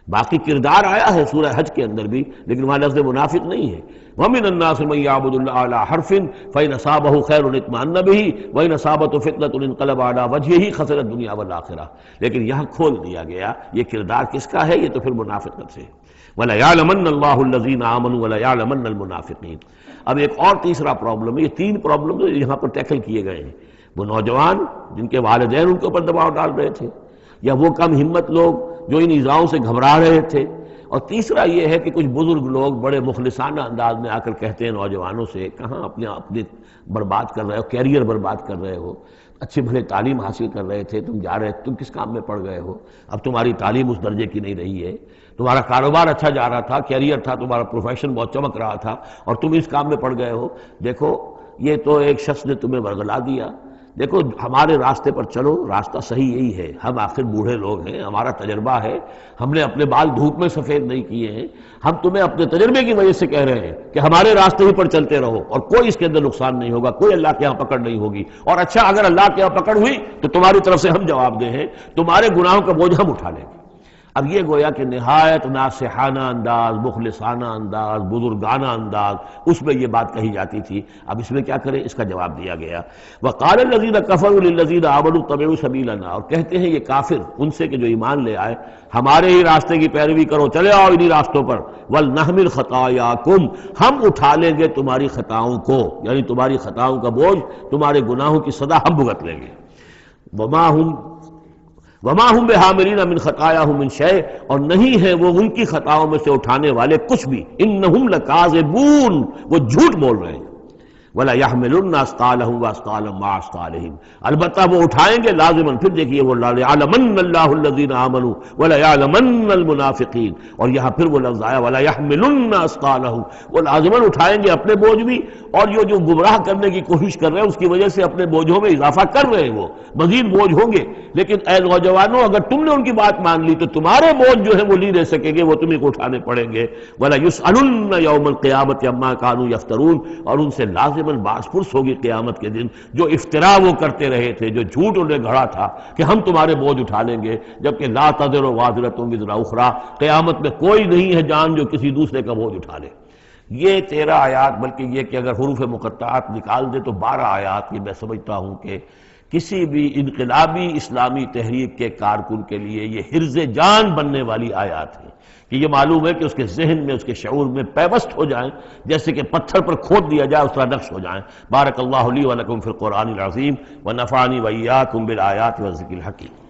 باقی کردار آیا ہے سورہ حج کے اندر بھی، لیکن وہاں لفظ منافق نہیں ہے۔ وَمِنَ النَّاسِ مَن يَعْبُدُ اللَّهَ عَلَىٰ حَرْفٍ فَإِنْ أَصَابَهُ خَيْرٌ اطْمَأَنَّ بِهِ وَإِنْ أَصَابَتْهُ فِتْنَةٌ انقلب عَلَىٰ وَجْهِهِ خَسِرَ الدُّنْيَا وَالْآخِرَةَ، لیکن یہاں کھول دیا گیا یہ کردار کس کا ہے، یہ تو پھر منافقت سے۔ وَلَيَعْلَمَنَّ اللَّهُ الَّذِينَ آمَنُوا وَلَيَعْلَمَنَّ الْمُنَافِقِينَ۔ اب ایک اور تیسرا پرابلم ہے، یہ تین پرابلم یہاں پر ٹیکل کیے گئے ہیں۔ وہ نوجوان جن کے والدین ان کے اوپر دباؤ ڈال رہے تھے، یا وہ کم ہمت لوگ جو ان ایذاؤں سے گھبرا رہے تھے، اور تیسرا یہ ہے کہ کچھ بزرگ لوگ بڑے مخلصانہ انداز میں آ کر کہتے ہیں نوجوانوں سے، کہاں اپنے برباد کر رہے ہو، کیریئر برباد کر رہے ہو، اچھے بھلے تعلیم حاصل کر رہے تھے، تم جا رہے، تم کس کام میں پڑ گئے ہو، اب تمہاری تعلیم اس درجے کی نہیں رہی ہے، تمہارا کاروبار اچھا جا رہا تھا، کیریئر تھا، تمہارا پروفیشن بہت چمک رہا تھا، اور تم اس کام میں پڑ گئے ہو۔ دیکھو یہ تو ایک شخص نے تمہیں ورغلا دیا، دیکھو ہمارے راستے پر چلو، راستہ صحیح یہی ہے، ہم آخر بوڑھے لوگ ہیں، ہمارا تجربہ ہے، ہم نے اپنے بال دھوپ میں سفید نہیں کیے ہیں، ہم تمہیں اپنے تجربے کی وجہ سے کہہ رہے ہیں کہ ہمارے راستے ہی پر چلتے رہو اور کوئی اس کے اندر نقصان نہیں ہوگا، کوئی اللہ کے ہاں پکڑ نہیں ہوگی، اور اچھا اگر اللہ کے ہاں پکڑ ہوئی تو تمہاری طرف سے ہم جواب دہ ہیں، تمہارے گناہوں کا بوجھ ہم اٹھا لیں گے۔ اب یہ گویا کہ نہایت ناصحانہ انداز، مخلصانہ انداز، بزرگانہ انداز، اس میں یہ بات کہی جاتی تھی۔ اب اس میں کیا کریں، اس کا جواب دیا گیا۔ وَقَالَ الَّذِينَ كَفَرُوا لِلَّذِينَ آمَنُوا اتَّبِعُوا سَبِيلَنَا، اور کہتے ہیں یہ کافر ان سے کہ جو ایمان لے آئے، ہمارے ہی راستے کی پیروی کرو، چلے آؤ انہی راستوں پر۔ وَلْنَحْمِلْ خَطَايَاكُمْ، ہم اٹھا لیں گے تمہاری خطاؤں کو، یعنی تمہاری خطاؤں کا بوجھ، تمہارے گناہوں کی سزا ہم بھگت لیں گے۔ وما ہم بحاملین من خطایاہم من شیء، اور نہیں ہے وہ ان کی خطاؤں میں سے اٹھانے والے کچھ بھی، انہم لکاذبون، وہ جھوٹ بول رہے ہیں۔ وَلَا يَحْمِلُنَّ أَثْقَالَهُمْ وَأَثْقَالًا مَعَ أَثْقَالِهِمْ، البتہ وہ اٹھائیں گے لازماً. پھر دیکھیے وہ لَيَعْلَمَنَّ اللَّهُ الَّذِينَ آمَنُوا وَلَيَعْلَمَنَّ الْمُنَافِقِينَ، اور یہاں پھر وہ لفظ آیا وَلَا يَحْمِلُنَّ أَثْقَالَهُمْ، وہ لازماً اٹھائیں گے اپنے بوجھ بھی، اور یہ جو گمراہ کرنے کی کوشش کر رہے ہیں اس کی وجہ سے اپنے بوجھوں میں اضافہ کر رہے ہیں، وہ مزید بوجھ ہوں گے. لیکن اے نوجوانوں، اگر تم نے ان کی بات مان لی تو تمہارے بوجھ جو ہیں وہ نہیں رہ سکیں گے، وہ تمہیں کو اٹھانے پڑیں گے. وَلَا يُسْأَلُنَّ يَوْمَ الْقِيَامَةِ عَمَّا كَانُوا يَفْتَرُونَ، اور ان سے لازماً باس پرس ہوگی قیامت کے دن جو افتراء وہ کرتے رہے تھے، جو جھوٹ انہیں گھڑا تھا کہ ہم تمہارے بوجھ اٹھا لیں گے، جبکہ لا تزر وازرۃ وزر اخری، قیامت میں کوئی نہیں ہے جان جو کسی دوسرے کا بوجھ اٹھا لے. یہ 13 آیات، بلکہ یہ کہ اگر حروف مقطعات نکال دے تو 12 آیات، یہ میں سمجھتا ہوں کہ کسی بھی انقلابی اسلامی تحریک کے کارکن کے لیے یہ حرز جان بننے والی آیات ہیں، کہ یہ معلوم ہے کہ اس کے ذہن میں، اس کے شعور میں پیوست ہو جائیں، جیسے کہ پتھر پر کھود دیا جائے اس طرح نقش ہو جائیں. بارک اللہ لی و لکم فی القرآن العظیم ونفعنی وإیاکم بالآیات والذکر الحکیم.